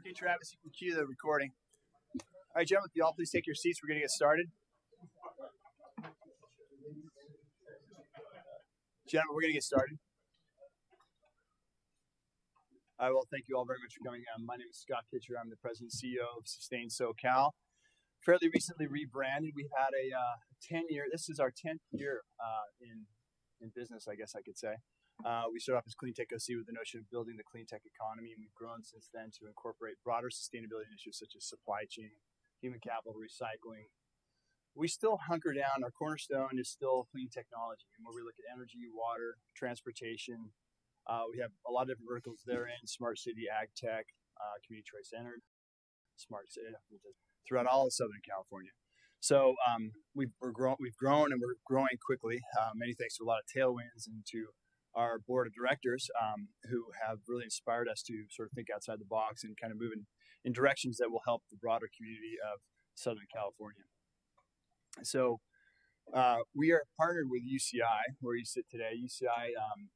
Okay, Travis, you can cue the recording. All right, gentlemen, if you all please take your seats, we're going to get started. Gentlemen, we're going to get started. I will thank you all very much for coming. My name is Scott Kitcher. I'm the president and CEO of Sustain SoCal. Fairly recently rebranded. We've had a 10-year, this is our 10th year in business, I guess I could say. We started off as Clean Tech OC with the notion of building the clean tech economy, and we've grown since then to incorporate broader sustainability initiatives such as supply chain, human capital, recycling. We still hunker down. Our cornerstone is still clean technology, and where we look at energy, water, transportation. We have a lot of different verticals therein: smart city, ag tech, community choice energy, smart city, throughout all of Southern California. So we've grown, and we're growing quickly. Many thanks to a lot of tailwinds and to our board of directors who have really inspired us to sort of think outside the box and kind of move in directions that will help the broader community of Southern California. So we are partnered with UCI, where you sit today. UCI,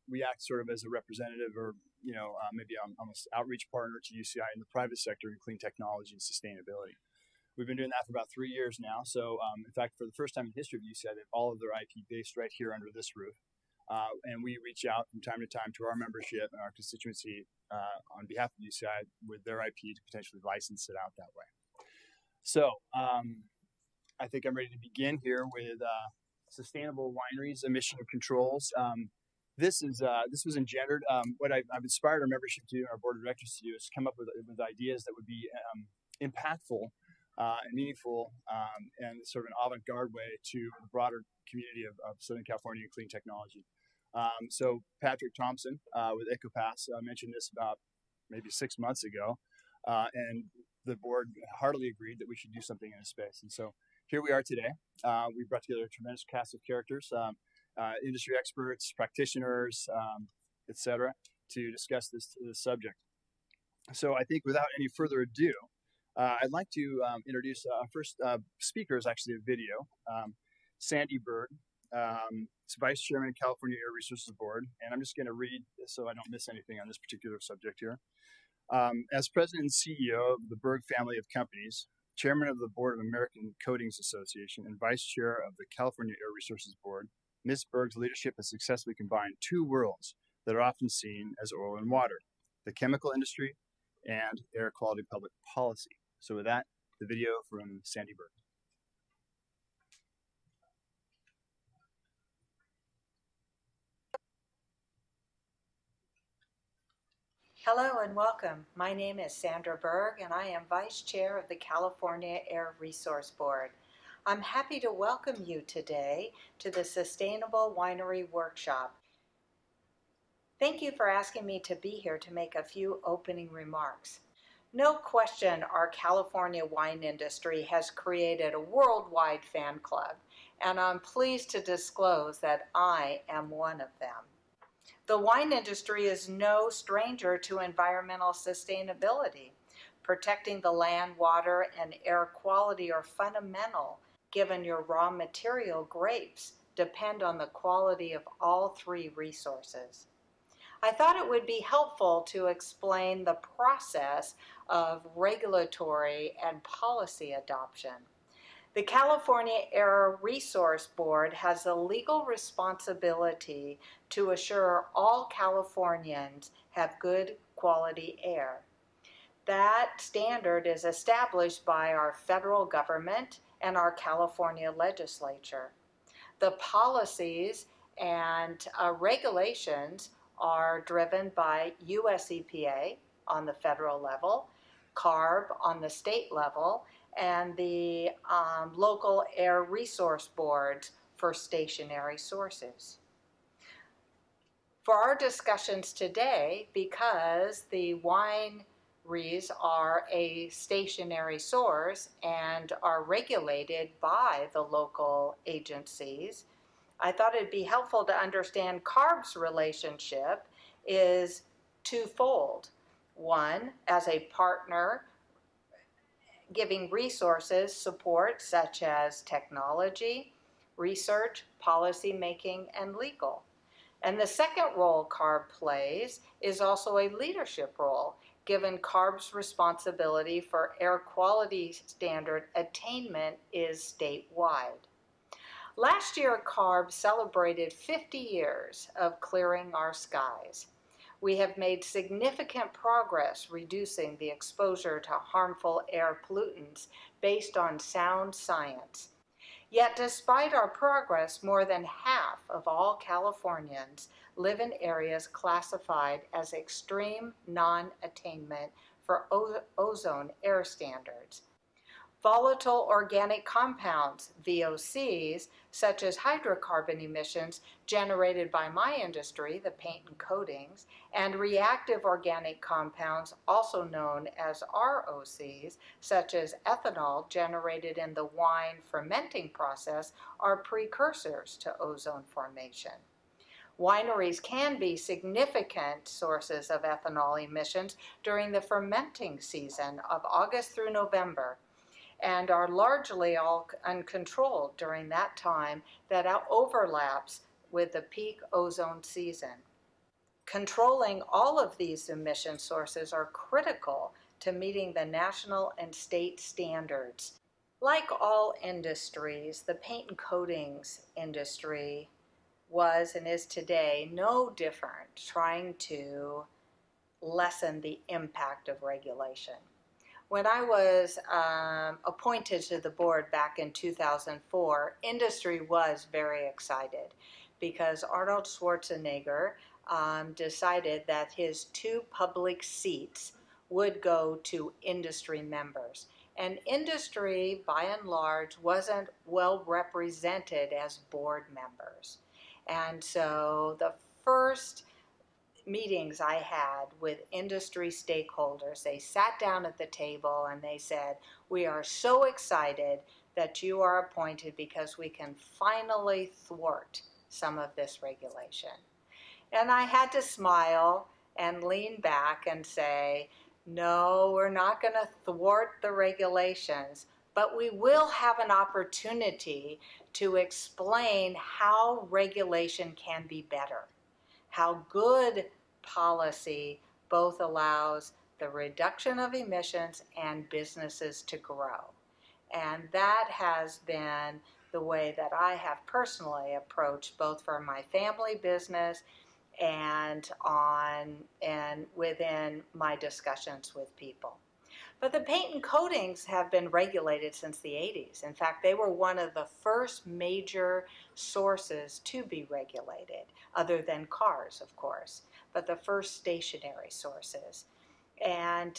we act sort of as a representative or, maybe almost outreach partner to UCI in the private sector in clean technology and sustainability. We've been doing that for about 3 years now. So in fact, for the first time in the history of UCI, they have all of their IP based right here under this roof. And we reach out from time to time to our membership and our constituency on behalf of UCI with their IP to potentially license it out that way. So I think I'm ready to begin here with sustainable wineries, emission controls. This was engendered. What I've inspired our membership to do and our board of directors to do is come up with ideas that would be impactful and meaningful and sort of an avant-garde way to the broader community of Southern California and clean technology. So Patrick Thompson with EcoPass mentioned this about maybe 6 months ago, and the board heartily agreed that we should do something in this space. And so here we are today. We brought together a tremendous cast of characters, industry experts, practitioners, etc., to discuss this subject. So I think without any further ado, I'd like to introduce our first speaker is actually a video. Sandy Berg, Vice Chairman of California Air Resources Board, and I'm just going to read this so I don't miss anything on this particular subject here. As President and CEO of the Berg family of companies, Chairman of the Board of American Coatings Association, and Vice Chair of the California Air Resources Board, Ms. Berg's leadership has successfully combined two worlds that are often seen as oil and water: the chemical industry and air quality public policy. So with that, the video from Sandy Berg. Hello and welcome. My name is Sandra Berg and I am Vice Chair of the California Air Resource Board. I'm happy to welcome you today to the Sustainable Winery Workshop. Thank you for asking me to be here to make a few opening remarks. No question our California wine industry has created a worldwide fan club, and I'm pleased to disclose that I am one of them. The wine industry is no stranger to environmental sustainability. Protecting the land, water, and air quality are fundamental, given your raw material grapes depend on the quality of all three resources. I thought it would be helpful to explain the process of regulatory and policy adoption. The California Air Resource Board has a legal responsibility to assure all Californians have good quality air. That standard is established by our federal government and our California legislature. The policies and regulations are driven by US EPA on the federal level, CARB on the state level, and the local air resource boards for stationary sources. For our discussions today, because the wineries are a stationary source and are regulated by the local agencies, I thought it'd be helpful to understand CARB's relationship is twofold. One, as a partner, giving resources support such as technology, research, policy making, and legal. And the second role CARB plays is also a leadership role, given CARB's responsibility for air quality standard attainment is statewide. Last year, CARB celebrated 50 years of clearing our skies. We have made significant progress reducing the exposure to harmful air pollutants based on sound science. Yet despite our progress, more than half of all Californians live in areas classified as extreme non-attainment for ozone air standards. Volatile organic compounds, VOCs, such as hydrocarbon emissions generated by my industry, the paint and coatings, and reactive organic compounds, also known as ROCs, such as ethanol generated in the wine fermenting process, are precursors to ozone formation. Wineries can be significant sources of ethanol emissions during the fermenting season of August through November, and are largely all uncontrolled during that time that overlaps with the peak ozone season. Controlling all of these emission sources are critical to meeting the national and state standards. Like all industries, the paint and coatings industry was and is today no different, trying to lessen the impact of regulation. When I was appointed to the board back in 2004, industry was very excited because Arnold Schwarzenegger decided that his 2 public seats would go to industry members. And industry, by and large, wasn't well represented as board members. And so the first meetings I had with industry stakeholders, they sat down at the table and they said, "We are so excited that you are appointed because we can finally thwart some of this regulation." And I had to smile and lean back and say, "No, we're not going to thwart the regulations, but we will have an opportunity to explain how regulation can be better, how good policy both allows the reduction of emissions and businesses to grow." And that has been the way that I have personally approached both for my family business and within my discussions with people. But the paint and coatings have been regulated since the 80s. In fact, they were one of the first major sources to be regulated, other than cars, of course, but the first stationary sources. And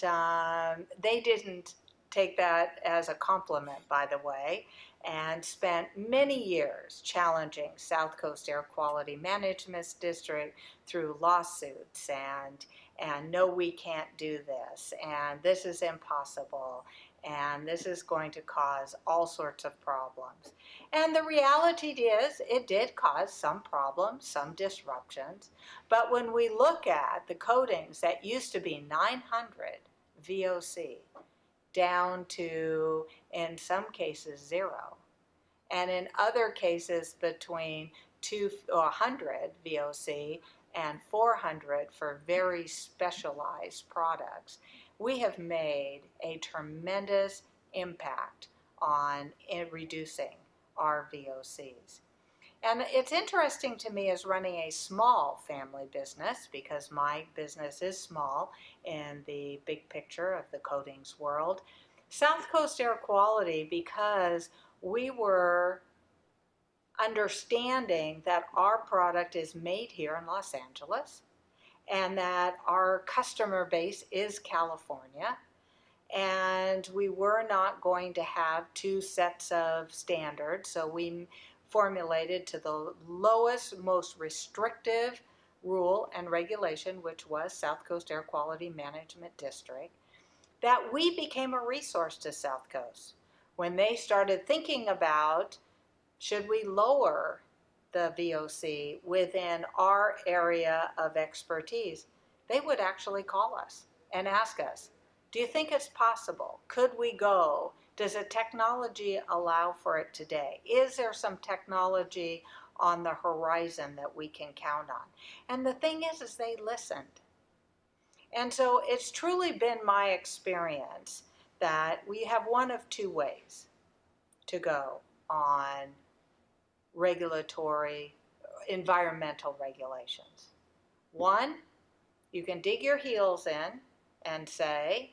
they didn't take that as a compliment, by the way, and spent many years challenging South Coast Air Quality Management District through lawsuits and no, we can't do this, and this is impossible, and this is going to cause all sorts of problems. And the reality is, it did cause some problems, some disruptions, but when we look at the coatings that used to be 900 VOC down to, in some cases, 0, and in other cases between 100 VOC and 400 for very specialized products, we have made a tremendous impact on reducing our VOCs. And it's interesting to me as running a small family business, because my business is small in the big picture of the coatings world, South Coast Air Quality, because we were understanding that our product is made here in Los Angeles and that our customer base is California, and we were not going to have 2 sets of standards, so we formulated to the lowest, most restrictive rule and regulation, which was South Coast Air Quality Management District, that we became a resource to South Coast. When they started thinking about, should we lower the VOC within our area of expertise, they would actually call us and ask us, do you think it's possible? Could we go? Does the technology allow for it today? Is there some technology on the horizon that we can count on? And the thing is they listened. And so it's truly been my experience that we have one of two ways to go on regulatory, environmental regulations. One, you can dig your heels in and say,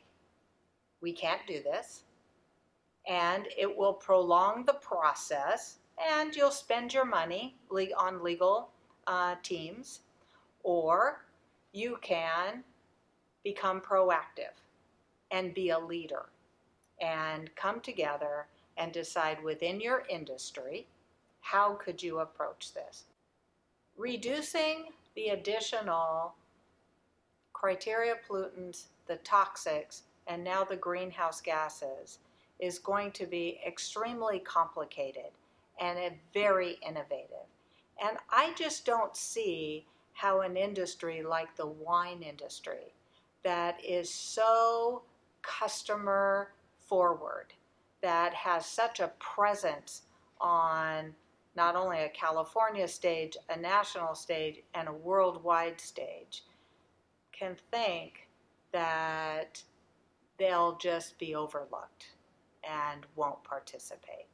we can't do this, and it will prolong the process, and you'll spend your money on legal teams, or you can become proactive and be a leader and come together and decide within your industry, how could you approach this? Reducing the additional criteria pollutants, the toxics, and now the greenhouse gases is going to be extremely complicated and very innovative. And I just don't see how an industry like the wine industry that is so customer forward, that has such a presence on not only a California stage, a national stage, and a worldwide stage, can think that they'll just be overlooked and won't participate.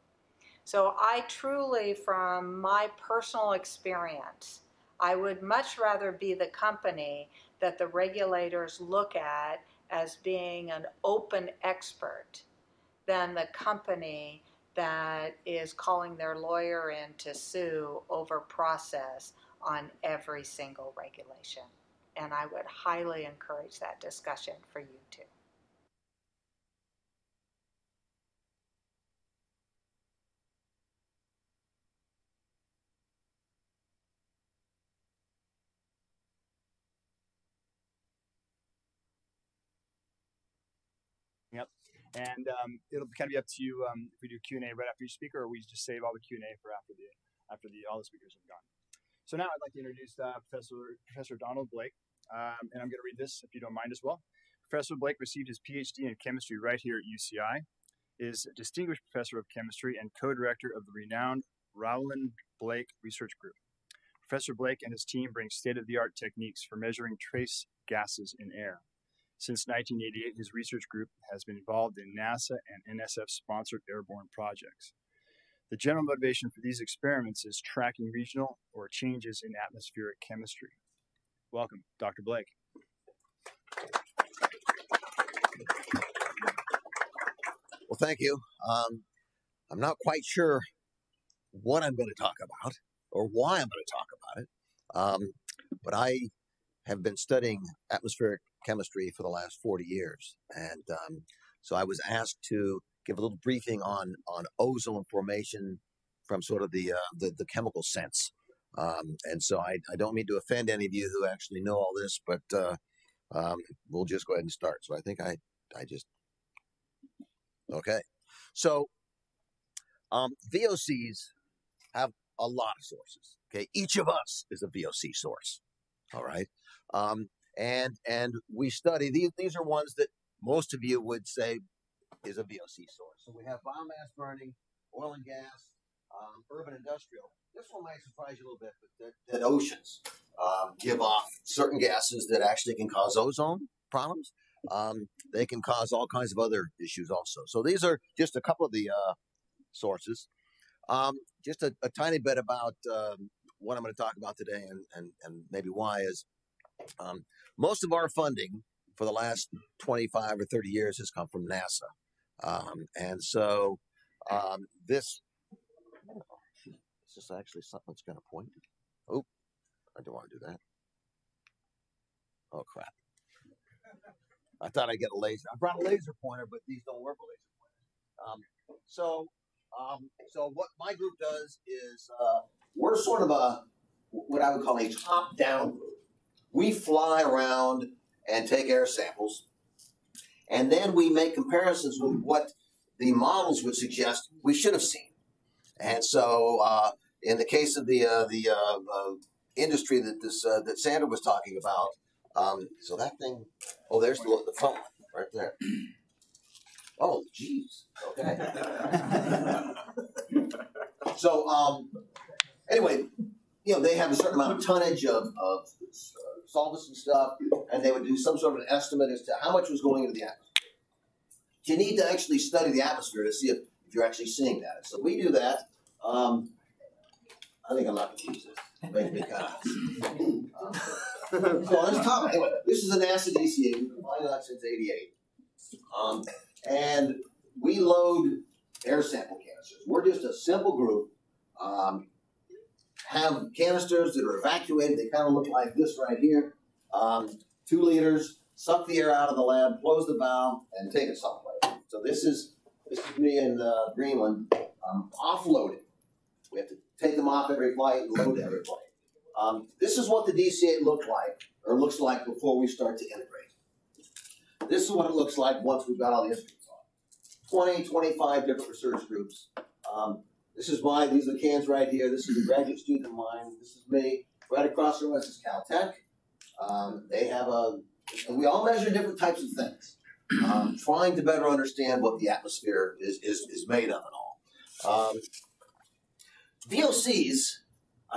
So I truly, from my personal experience, I would much rather be the company that the regulators look at as being an open expert than the company that is calling their lawyer in to sue over process on every single regulation. And I would highly encourage that discussion for you too. Yep. And it'll kind of be up to you if we do Q&A right after you speak, or we just save all the Q&A for after all the speakers have gone. So now I'd like to introduce Professor Donald Blake, and I'm going to read this if you don't mind as well. Professor Blake received his PhD in chemistry right here at UCI, is a distinguished professor of chemistry and co-director of the renowned Rowland Blake Research Group. Professor Blake and his team bring state-of-the-art techniques for measuring trace gases in air. Since 1988, his research group has been involved in NASA and NSF-sponsored airborne projects. The general motivation for these experiments is tracking regional or changes in atmospheric chemistry. Welcome, Dr. Blake. Well, thank you. I'm not quite sure what I'm going to talk about or why I'm going to talk about it, but I have been studying atmospheric chemistry for the last 40 years, and so I was asked to give a little briefing on ozone formation from sort of the chemical sense. And so I don't mean to offend any of you who actually know all this, but we'll just go ahead and start. So I think okay. So VOCs have a lot of sources. Okay, each of us is a VOC source. All right, and we study these are ones that most of you would say is a VOC source. So we have biomass burning, oil and gas, urban industrial. This one might surprise you a little bit, but that oceans give off certain gases that actually can cause ozone problems. They can cause all kinds of other issues also. So these are just a couple of the sources. Just a tiny bit about what I'm going to talk about today and maybe why is most of our funding for the last 25 or 30 years has come from NASA. And so this is actually something that's going to point. Oh, I don't want to do that. Oh, crap. I thought I'd get a laser. I brought a laser pointer, but these don't work with laser pointers. So what my group does is we're sort of what I would call a top-down group. we fly around and take air samples, and then we make comparisons with what the models would suggest we should have seen. And so, in the case of the industry that Sandra was talking about, so that thing, oh, there's the phone right there. Oh, geez. Okay. So, anyway, they have a certain amount of tonnage of solvents and stuff, and they would do some sort of an estimate as to how much was going into the atmosphere. You need to actually study the atmosphere to see if you're actually seeing that. So we do that. I think I'm not going to use this. It makes me kind of. So let's talk. Anyway, this is a NASA DCA. We've been flying that since '88. And we load air sample canisters. We're just a simple group. Have canisters that are evacuated. They kind of look like this right here. 2 liters. Suck the air out of the lab, close the valve, and take it someplace. So this is me in Greenland offloading. We have to take them off every flight and load every flight. This is what the DC-8 looks like before we start to integrate. This is what it looks like once we've got all the instruments on. 20, 25 different research groups. These are the cans right here. This is a graduate student of mine. This is me. Right across from us is Caltech. They have and we all measure different types of things, trying to better understand what the atmosphere is made of and all. VOCs,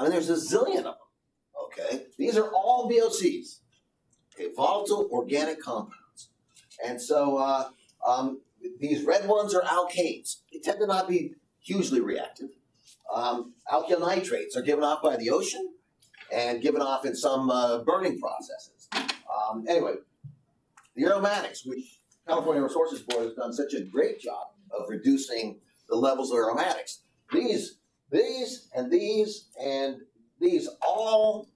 there's a zillion of them, okay? These are all VOCs, okay, volatile organic compounds. And so these red ones are alkanes. They tend to not be hugely reactive. Alkyl nitrates are given off by the ocean and given off in some burning processes. Anyway, the aromatics, which California Resources Board has done such a great job of reducing the levels of aromatics. These and these all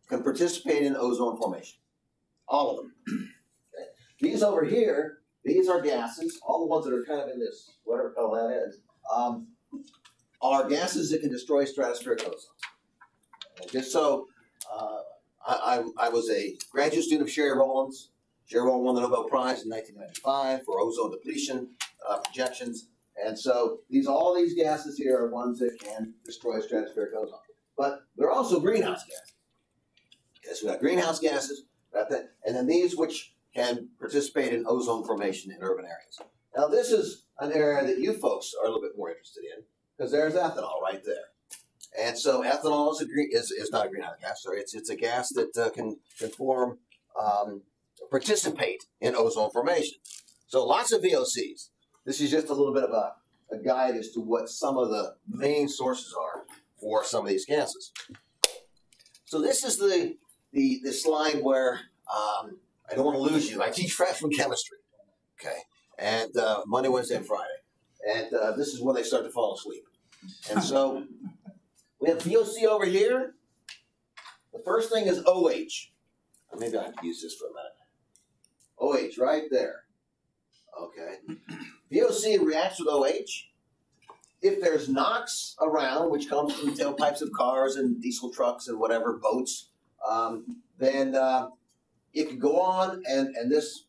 can participate in ozone formation. All of them. Okay. These over here, these are gases, all the ones that are kind of in this, whatever color that is, are gases that can destroy stratospheric ozone. And just so, I was a graduate student of Sherry Rowland's. Sherry Rowland won the Nobel Prize in 1995 for ozone depletion projections. And so all these gases here are ones that can destroy stratospheric ozone. But they're also greenhouse gases. Okay, so we got greenhouse gases, and then these which can participate in ozone formation in urban areas. Now this is an area that you folks are a little bit more interested in, because there's ethanol right there. And so ethanol is not a greenhouse gas. Sorry, it's a gas that can form, participate in ozone formation. So lots of VOCs. This is just a little bit of a guide as to what some of the main sources are for some of these gases. So this is the slide where I don't want to lose you. I teach freshman chemistry, okay, and Monday, Wednesday, and Friday, and this is when they start to fall asleep. And so we have VOC over here. The first thing is OH. Maybe I have to use this for a minute. OH right there. Okay. VOC reacts with OH. If there's NOx around, which comes from tailpipes of cars and diesel trucks and whatever, boats, then it can go on and this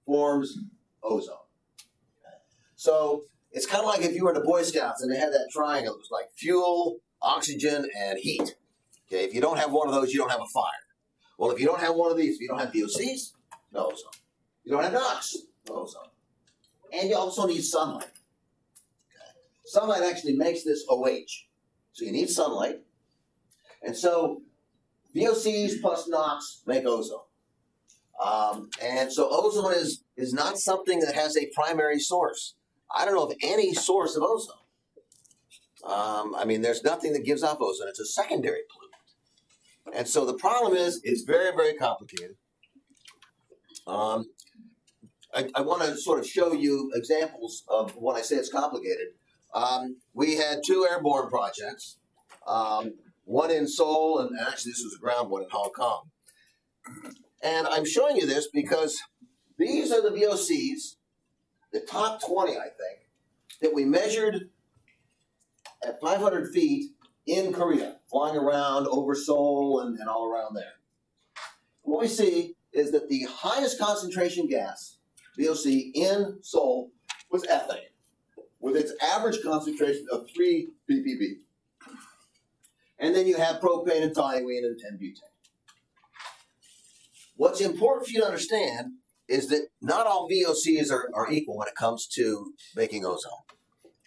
forms ozone. Okay. So it's kind of like if you were in the Boy Scouts and they had that triangle. It was like fuel, oxygen, and heat. Okay, if you don't have one of those, you don't have a fire. Well, if you don't have one of these, if you don't have VOCs, no ozone. You don't have NOx, no ozone. And you also need sunlight. Okay. Sunlight actually makes this OH. So you need sunlight. And so VOCs plus NOx make ozone. And so ozone is not something that has a primary source. I don't know of any source of ozone. There's nothing that gives off ozone. It's a secondary pollutant. And so the problem is it's very, very complicated. I want to sort of show you examples of when I say it's complicated. We had 2 airborne projects, one in Seoul, and actually this was a ground one in Hong Kong. And I'm showing you this because these are the VOCs, the top 20, I think, that we measured at 500 feet in Korea. flying around over Seoul and all around there. What we see is that the highest concentration gas, VOC, in Seoul was ethane, with its average concentration of 3 ppb. And then you have propane and toluene and butane. What's important for you to understand is that not all VOCs are equal when it comes to making ozone.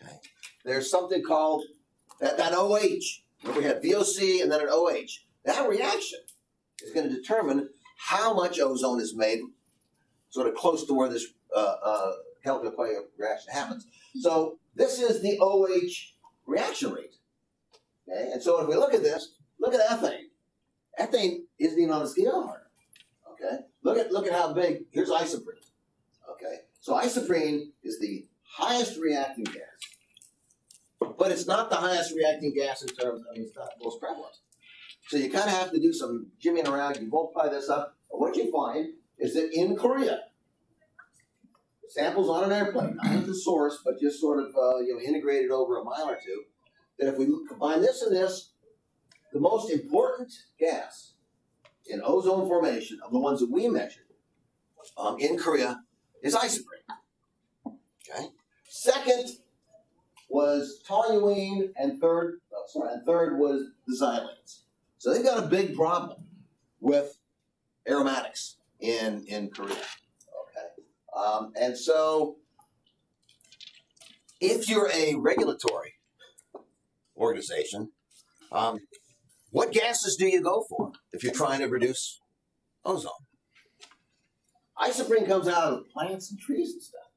Okay? There's something called that OH. Remember, we had VOC and then an OH. That reaction is going to determine how much ozone is made, sort of close to where this chemical reaction happens. So this is the OH reaction rate. Okay? And so if we look at this, look at ethane. Ethane isn't even on a scale here. Okay? Look at how big. Here's isoprene. Okay? So isoprene is the highest reacting gas. But it's not the highest reacting gas in terms, it's not the most prevalent. So you kind of have to do some jimmying around. You multiply this up. And what you find is that in Korea, samples on an airplane, not at the source, but just sort of integrated over a mile or two, that if we combine this and this, the most important gas in ozone formation of the ones that we measured in Korea is isoprene. Okay. Second was toluene, and third was the xylenes. So they've got a big problem with aromatics in Korea. Okay. And so if you're a regulatory organization, what gases do you go for if you're trying to reduce ozone? Isoprene comes out of plants and trees and stuff.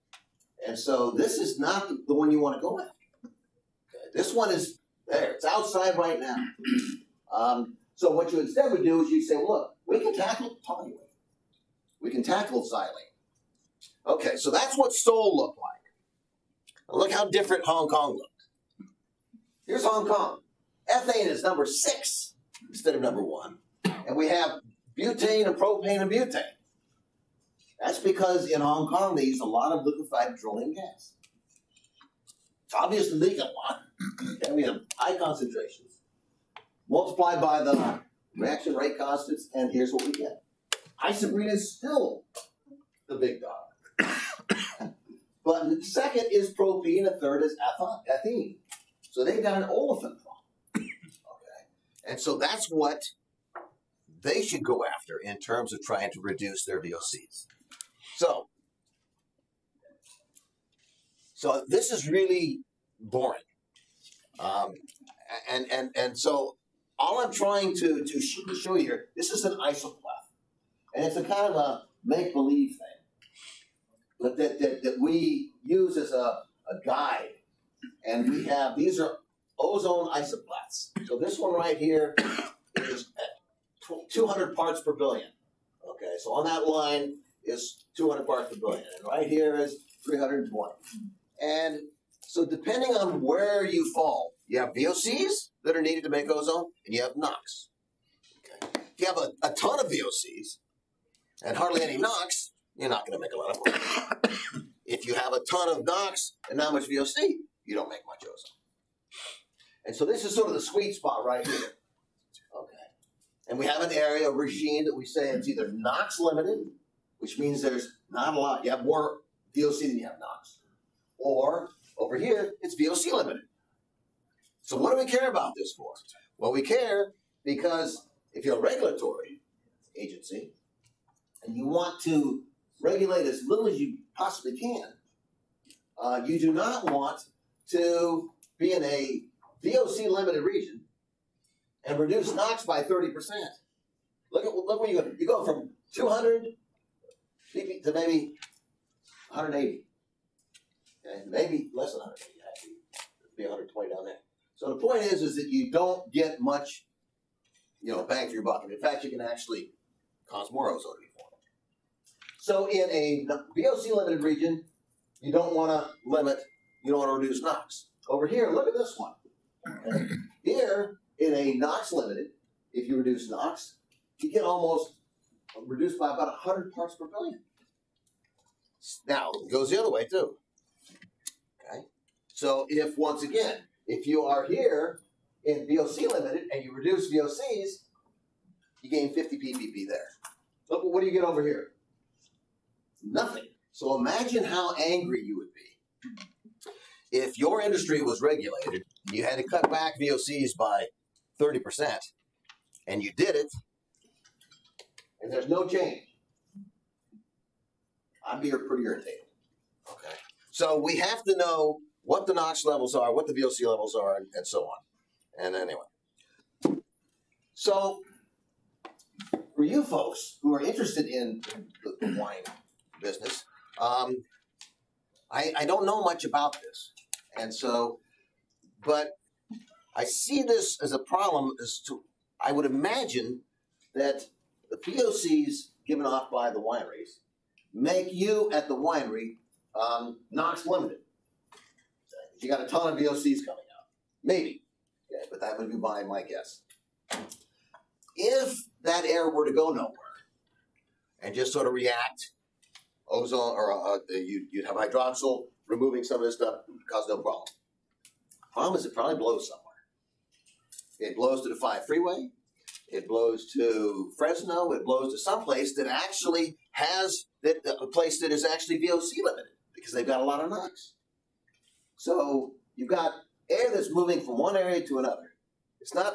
And so this is not the one you want to go after. Okay. This one is there. It's outside right now. So what you instead would do is you say, well, look, we can tackle toluene. We can tackle xylene. Okay, so that's what Seoul looked like. Now look how different Hong Kong looked. Here's Hong Kong. Ethane is number 6 instead of number 1. And we have butane and propane and butane. That's because in Hong Kong they use a lot of liquefied petroleum gas. It's obviously leaking a lot. Okay, we have high concentrations. Multiplied by the reaction rate constants, and here's what we get. Isoprene is still the big dog. But the second is propene, and third is ethene. So they've got an olefin problem. Okay. And so that's what they should go after in terms of trying to reduce their VOCs. So this is really boring. And so all I'm trying to show you here, this is an isopleth. And it's a kind of a make-believe thing, but that we use as a guide. And we have, these are ozone isopleths. So this one right here is at 200 parts per billion. Okay, so on that line is 200 parts per billion. And right here is 320. And so depending on where you fall, you have VOCs that are needed to make ozone, and you have NOx. Okay. If you have a ton of VOCs and hardly any NOx, you're not going to make a lot of ozone. If you have a ton of NOx and not much VOC, you don't make much ozone. And so this is sort of the sweet spot right here. Okay. And we have an area, a regime that we say it's either NOx limited, which means there's not a lot. You have more VOC than you have NOx. Or over here, it's VOC limited. So what do we care about this for? Well, we care because if you're a regulatory agency and you want to regulate as little as you possibly can, you do not want to be in a VOC limited region and reduce NOx by 30%. Look where you go. You go from 200 pp to maybe 180. Okay? Maybe less than 180 actually. It'd be 120 down there. So the point is that you don't get much, bang for your buck. In fact, you can actually cause more ozone to be formed. So in a VOC limited region, you don't want to reduce NOx. Over here, look at this one. Okay. Here, in a NOx limited, if you reduce NOx, you get almost reduced by about 100 parts per billion. Now, it goes the other way too. Okay. So if you are here in VOC limited and you reduce VOCs, you gain 50 ppb there. Look, what do you get over here? Nothing. So imagine how angry you would be if your industry was regulated and you had to cut back VOCs by 30%, and you did it, and there's no change. I'd be pretty irritated. Okay. So we have to know what the NOx levels are, what the VOC levels are, and so on. And anyway. So for you folks who are interested in the wine business, I don't know much about this. And so, but I see this as a problem as to, I would imagine that the VOCs given off by the wineries make you at the winery NOx limited. You got a ton of VOCs coming out. Maybe. Okay, but that would be my guess. If that air were to go nowhere and just sort of react, ozone, or you'd have hydroxyl removing some of this stuff, cause no problem. Problem is it probably blows somewhere. It blows to the 5 freeway. It blows to Fresno. It blows to some place that actually has a place that is actually VOC limited because they've got a lot of NOx. So you've got air that's moving from one area to another. It's not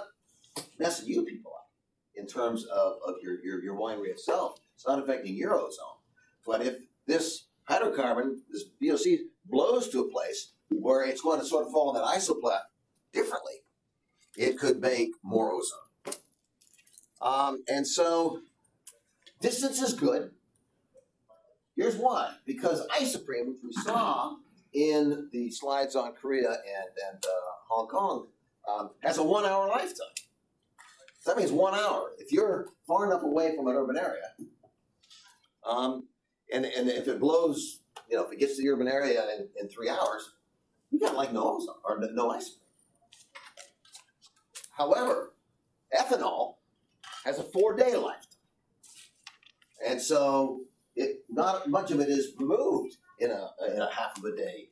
messing you people up in terms of your winery itself. It's not affecting your ozone. But if this hydrocarbon, this VOC, blows to a place where it's going to sort of fall in that isopleth differently, it could make more ozone. And so distance is good. Here's why. Because isoprene, which we saw in the slides on Korea and Hong Kong, has a 1 hour lifetime. So that means 1 hour. If you're far enough away from an urban area, and if it blows, if it gets to the urban area in 3 hours, you got like no ozone or no isoprene. However, ethanol has a 4-day lifetime. And so not much of it is removed in a half of a day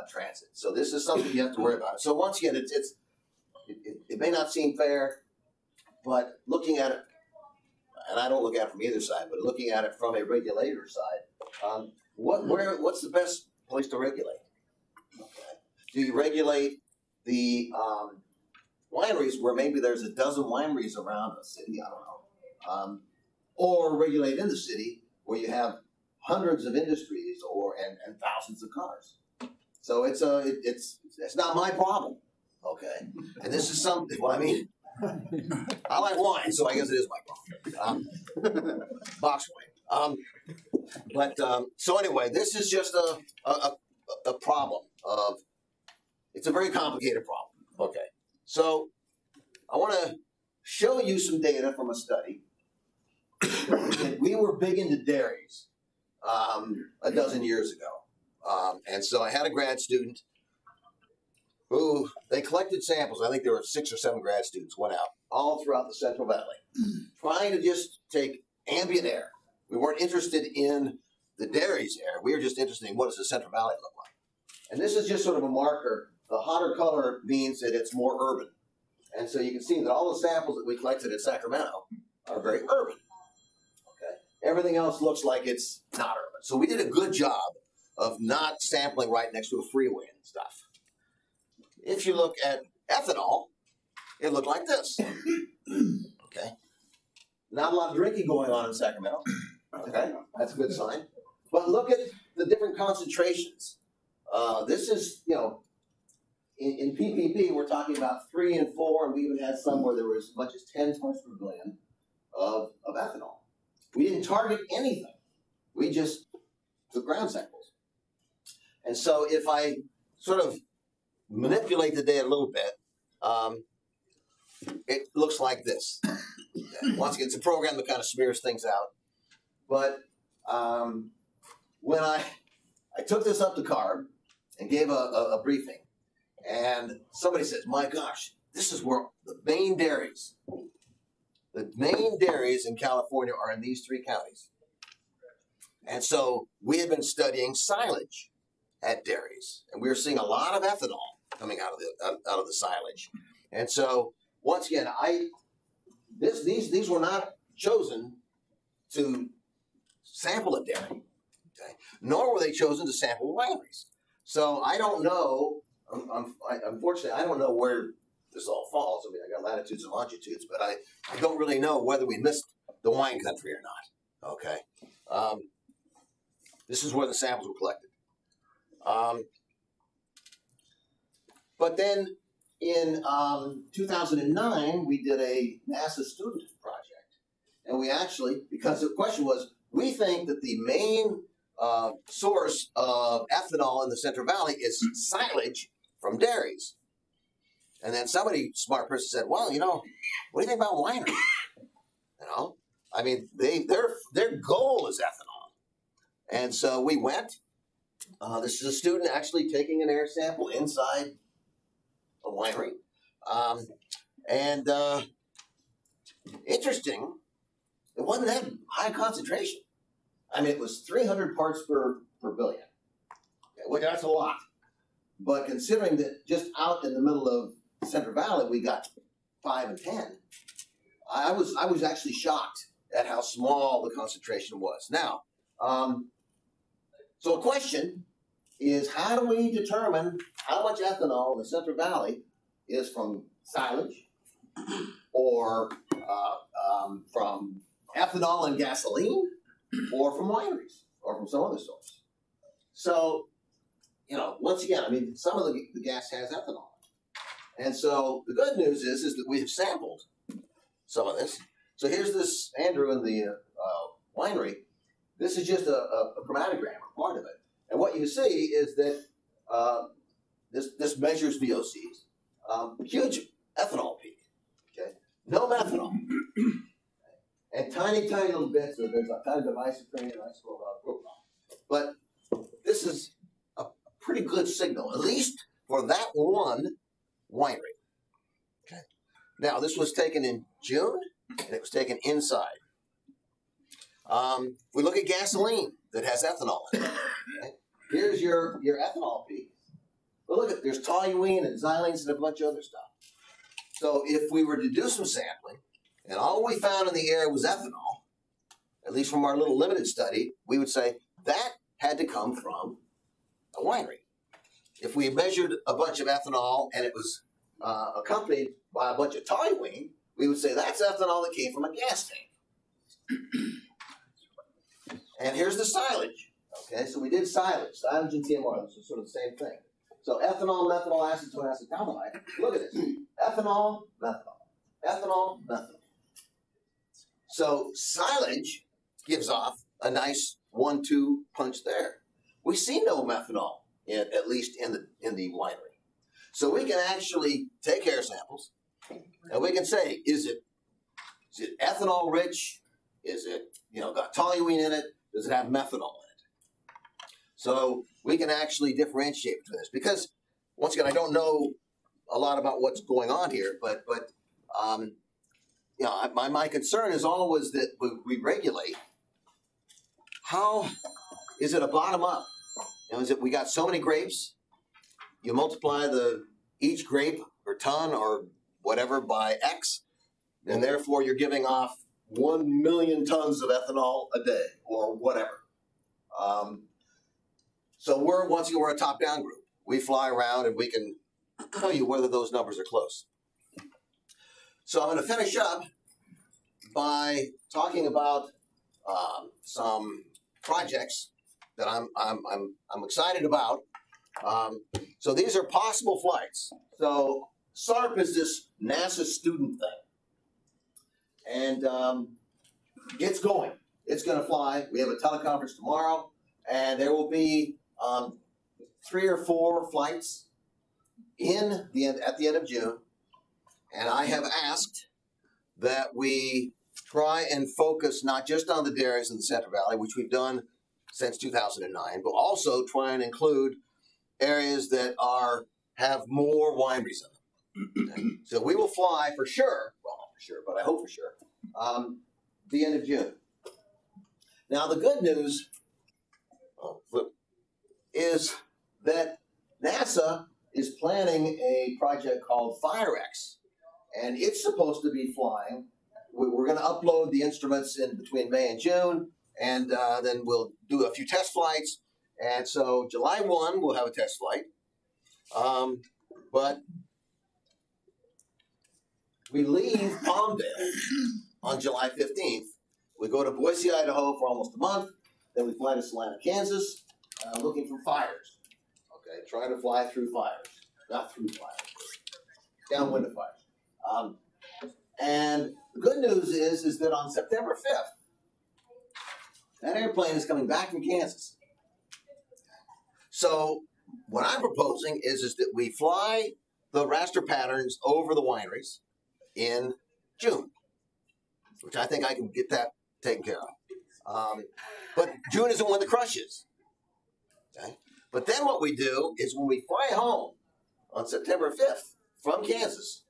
transit. So this is something you have to worry about. So once again, it may not seem fair, but looking at it, and I don't look at it from either side, but looking at it from a regulator side, what's the best place to regulate? Okay. Do you regulate the wineries where maybe there's a dozen wineries around a city? I don't know. Or regulate in the city where you have hundreds of industries and thousands of cars. So it's not my problem. Okay. And this is something. Well, I mean, I like wine, so I guess it is my problem. Box wine. So anyway, this is just a problem of. It's a very complicated problem. Okay. So I want to show you some data from a study. We were big into dairies a dozen years ago. And so I had a grad student who, they collected samples. I think there were 6 or 7 grad students went out all throughout the Central Valley, trying to just take ambient air. We weren't interested in the dairies air. We were just interested in what does the Central Valley look like. And this is just sort of a marker. The hotter color means that it's more urban. And so you can see that all the samples that we collected in Sacramento are very urban. Okay. Everything else looks like it's not urban. So we did a good job of not sampling right next to a freeway and stuff. If you look at ethanol, it looked like this. Okay. Not a lot of drinking going on in Sacramento. Okay. That's a good sign. But look at the different concentrations. This is, in PPP, we're talking about 3 and 4, and we even had some where there was as much as 10 parts per billion of ethanol. We didn't target anything. We just took ground samples. And so if I sort of manipulate the data a little bit, it looks like this. Okay. Once again, it's a program that kind of smears things out. But when I took this up to CARB and gave a briefing, and somebody says, my gosh, this is where the main dairies in California are in these 3 counties. And so we had been studying silage at dairies, and we were seeing a lot of ethanol coming out of the silage. And so once again, these were not chosen to sample a dairy, okay? Nor were they chosen to sample wineries. So I don't know. Unfortunately, I don't know where this all falls. I mean, I got latitudes and longitudes, but I don't really know whether we missed the wine country or not. Okay, this is where the samples were collected. But then in 2009, we did a NASA student project, and we actually, because the question was, we think that the main source of ethanol in the Central Valley is silage from dairies. And then somebody, smart person, said, well, you know, what do you think about wineries? You know, I mean, their goal is ethanol. And so we went. This is a student actually taking an air sample inside a winery. Interesting, it wasn't that high concentration. I mean, it was 300 parts per billion. Okay, well, that's a lot. But considering that just out in the middle of Central Valley, we got 5 and 10, I was actually shocked at how small the concentration was. Now, so a question is, how do we determine how much ethanol in the Central Valley is from silage or from ethanol and gasoline or from wineries or from some other source? So, you know, once again, I mean, some of the gas has ethanol. And so the good news is that we have sampled some of this. So here's this Andrew in the winery. This is just a chromatogram, a part of it. And what you see is that this measures VOCs. Huge ethanol peak. Okay, no methanol. And tiny little bits of, there's a tiny bit of isoprene and propane. But this is a pretty good signal, at least for that one winery. Okay. Now, this was taken in June, and it was taken inside. If we look at gasoline that has ethanol in it, okay, here's your ethanol peak. But look, there's toluene and xylenes and a bunch of other stuff. So if we were to do some sampling, and all we found in the air was ethanol, at least from our little limited study, we would say that had to come from a winery. If we measured a bunch of ethanol and it was accompanied by a bunch of toluene, we would say that's ethanol that came from a gas tank. And here's the silage. Okay, so we did silage and TMR. This is sort of the same thing. So ethanol, methanol, acetone, acetaldehyde. Look at this. Ethanol, methanol. Ethanol, methanol. So silage gives off a nice 1-2 punch there. We see no methanol, at least in the winery. So we can actually take air samples, and we can say, is it ethanol rich? Is it, you know, got toluene in it? Does it have methanol in it? So we can actually differentiate between this, because once again, I don't know a lot about what's going on here, but you know, my concern is always that we regulate. How is it a bottom up? You know, is it we got so many grapes? You multiply each grape or ton or whatever by X, and therefore you're giving off 1 million tons of ethanol a day or whatever. So we're a top-down group. We fly around and we can tell you whether those numbers are close. So I'm going to finish up by talking about some projects that I'm excited about. So these are possible flights. So SARP is this NASA student thing, and it's going. It's going to fly. We have a teleconference tomorrow, and there will be 3 or 4 flights at the end of June. And I have asked that we try and focus not just on the dairies in the Central Valley, which we've done since 2009, but also try and include areas that have more wineries in them. Okay? So we will fly for sure, well, not for sure, but I hope for sure, the end of June. Now, the good news is that NASA is planning a project called FireX, and it's supposed to be flying. We're going to upload the instruments in between May and June, and then we'll do a few test flights. And so July 1, we'll have a test flight. But we leave Palmdale on July 15th. We go to Boise, Idaho for almost a month. Then we fly to Salina, Kansas, looking for fires. Okay, trying to fly through fires. Not through fires, downwind of fires. And the good news is that on September 5th, that airplane is coming back from Kansas. So what I'm proposing is that we fly the raster patterns over the wineries in June, which I think I can get that taken care of. But June isn't when the crush is. Okay? But then what we do is when we fly home on September 5th from Kansas,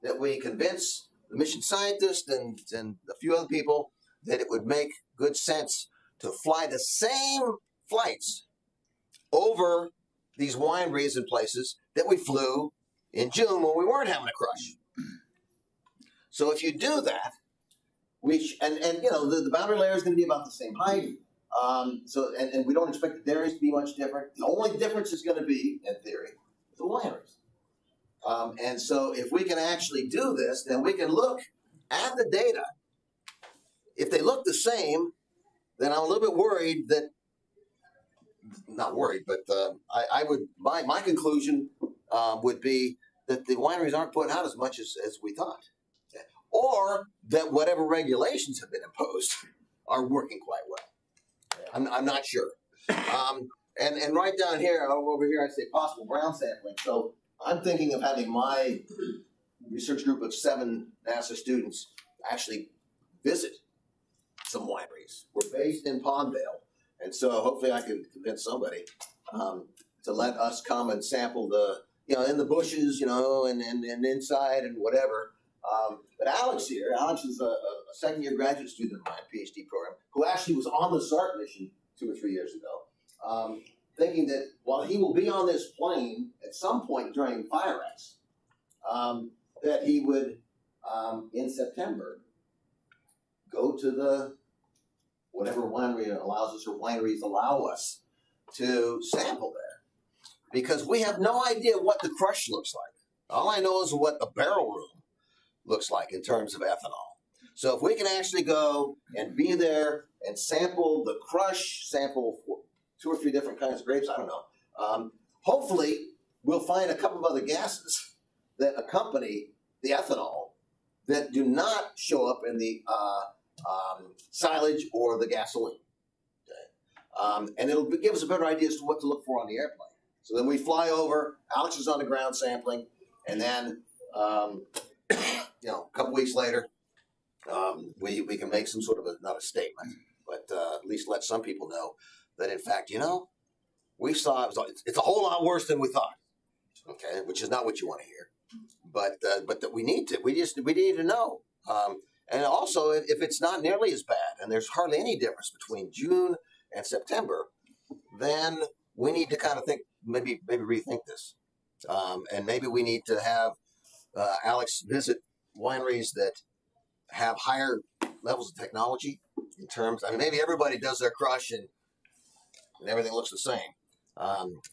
that we convince the mission scientist and a few other people that it would make good sense to fly the same flights over these wineries and places that we flew in June when we weren't having a crush. So if you do that, and you know, the boundary layer is going to be about the same height. And we don't expect the dairies to be much different. The only difference is going to be, in theory, the wineries. And so if we can actually do this, then we can look at the data. If they look the same, then I'm a little bit worried that, not worried, but my conclusion would be that the wineries aren't putting out as much as we thought. Or that whatever regulations have been imposed are working quite well. I'm not sure. And right down here, over here, I say possible ground sampling. So I'm thinking of having my research group of 7 NASA students actually visit some wineries. We're based in Palmdale, and so hopefully I can convince somebody to let us come and sample the, in the bushes, and inside and whatever. But Alex here, Alex is a second-year graduate student of my PhD program who actually was on the SART mission 2 or 3 years ago, thinking that while he will be on this plane at some point during Fire X, that he would, in September, go to the whatever winery allows us or wineries allow us to sample there. Because we have no idea what the crush looks like. All I know is what the barrel room looks like in terms of ethanol. So if we can actually go and be there and sample the crush, sample 2 or 3 different kinds of grapes, I don't know. Hopefully, we'll find a couple of other gases that accompany the ethanol that do not show up in the silage or the gasoline. Okay? And it'll give us a better idea as to what to look for on the airplane. So then we fly over, Alex is on the ground sampling, and then a couple weeks later, we can make some sort of not a statement, but at least let some people know that in fact, we saw it's a whole lot worse than we thought. Okay, which is not what you want to hear, but that we need to know. And also, if it's not nearly as bad, and there's hardly any difference between June and September, then we need to kind of think, maybe rethink this, and maybe we need to have Alex visit wineries that have higher levels of technology in terms. Maybe everybody does their crush and everything looks the same,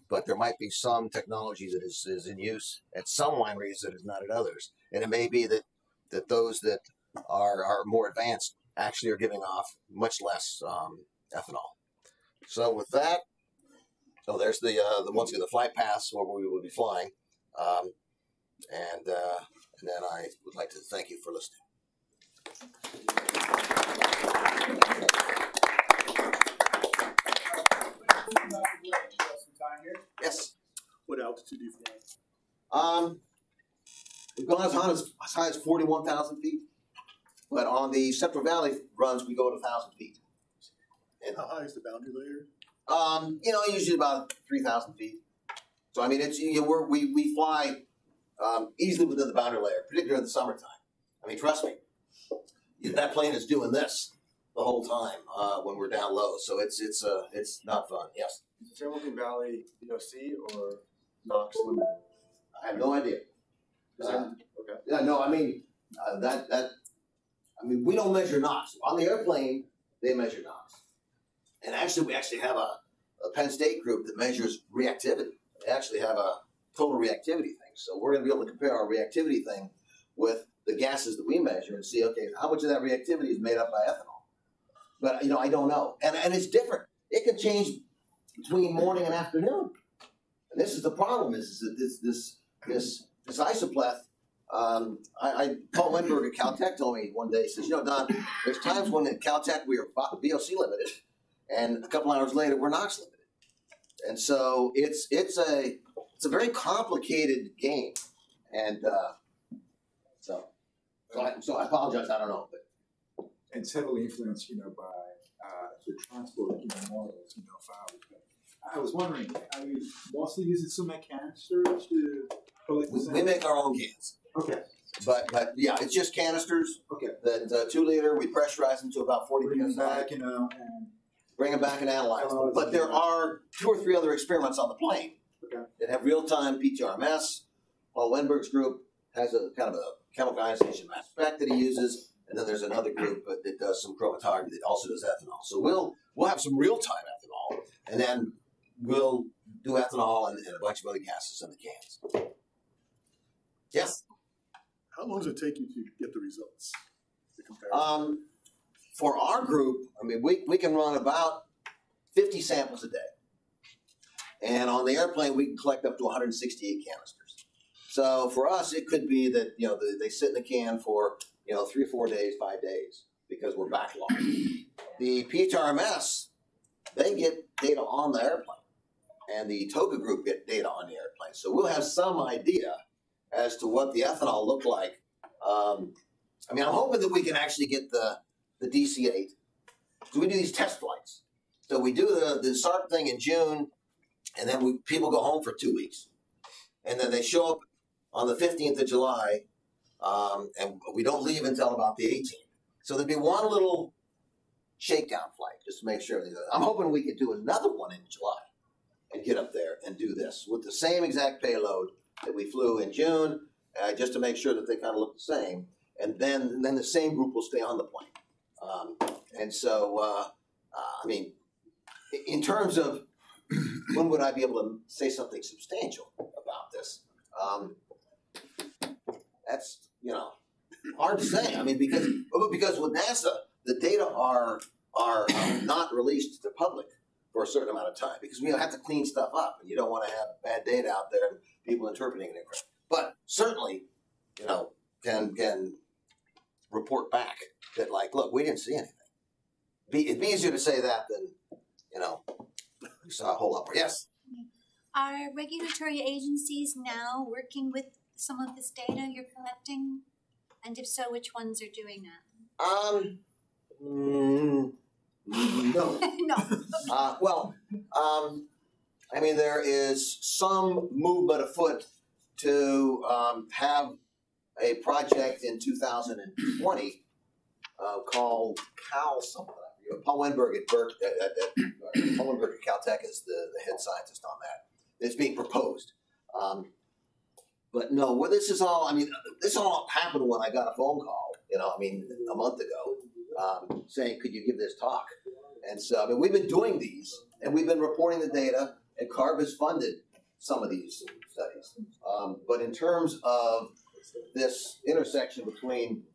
but there might be some technology that is in use at some wineries that is not at others, and it may be that those that are more advanced actually are giving off much less ethanol. So with that, there's the once again the flight paths where we will be flying, and then I would like to thank you for listening. Yes. What altitude do you fly? We've gone as high as 41,000 feet, but on the Central Valley runs we go to 1,000 feet. And how high is the boundary layer? Usually about 3,000 feet. So it's we fly easily within the boundary layer, particularly in the summertime. Trust me, that plane is doing this the whole time when we're down low. So it's not fun. Yes. Is the Hamilton Valley VOC or NOx limited? I have no idea. Okay. Yeah, no, I mean, we don't measure NOx. On the airplane, they measure NOx. And actually, we actually have a Penn State group that measures reactivity. They actually have a total reactivity thing. So we're going to be able to compare our reactivity thing with the gases that we measure and see, okay, how much of that reactivity is made up by ethanol? But, I don't know. And it's different. It can change between morning and afternoon. And this is the problem, is that this isopleth, Paul Weinberg at Caltech told me one day, he says, Don, there's times when at Caltech we are VOC limited, and a couple hours later we're NOx limited. And so it's a very complicated game. And so I apologize, I don't know. But. And it's heavily influenced, by the transport, models, files. I was wondering, are you mostly using cement canisters to collect the We make our own cans. Okay. But yeah, it's just canisters. Okay. That 2 liter, we pressurize them to about 40 Bring them psi. back, and Bring them back and analyze them. Oh, But there are 2 or 3 other experiments on the plane okay. that have real-time PTRMS. Paul Weinberg's group has a kind of a chemical ionization mass spec that he uses, and then there's another group that does some chromatography that also does ethanol. So we'll have some real-time ethanol, and then we'll do ethanol and a bunch of other gases in the cans. Yes? How long does it take you to get the results? The comparison? For our group, we can run about 50 samples a day. And on the airplane, we can collect up to 168 canisters. So for us, it could be that, they sit in the can for, 3 or 4 days, 5 days, because we're backlogged. The PHRMS, they get data on the airplane. And the TOGA group get data on the airplane. So we'll have some idea as to what the ethanol looked like. I'm hoping that we can actually get the DC-8. So we do these test flights. So we do the SARP thing in June, and then people go home for 2 weeks. And then they show up on the 15th of July, and we don't leave until about the 18th. So there'd be one little shakedown flight just to make sure. I'm hoping we could do another one in July and get up there and do this with the same exact payload that we flew in June, just to make sure that they kind of look the same. And then the same group will stay on the plane. In terms of when would I be able to say something substantial about this, that's, hard to say. Because with NASA, the data are not released to the public for a certain amount of time, because we have to clean stuff up, and you don't want to have bad data out there and people interpreting it incorrectly. But certainly, can report back that, look, we didn't see anything. It'd be easier to say that than, we saw a whole lot more. Yes? Are regulatory agencies now working with some of this data you're collecting? And if so, which ones are doing that? No. No. There is some movement afoot to have a project in 2020 called Cal something. Paul Weinberg at Berg, Paul Weinberg at Caltech is the head scientist on that. It's being proposed. But no, this all happened when I got a phone call, a month ago, saying, could you give this talk? And so, we've been doing these, and we've been reporting the data, and CARB has funded some of these studies. But in terms of this intersection between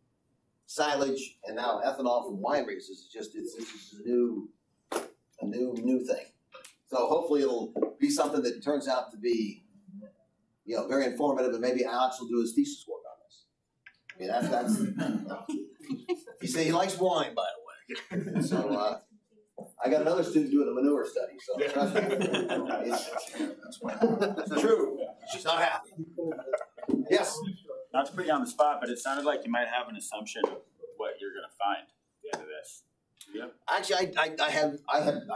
silage and now ethanol from wineries, this is a new thing. So hopefully it'll be something that turns out to be, very informative, and maybe Alex will do his thesis work on this. That's he said he likes wine, by the way. So I got another student doing a manure study. So trust me, it's true. She's not happy. Yes. Not to put you on the spot, but it sounded like you might have an assumption of what you're going to find at the end of this. Yep. Actually, I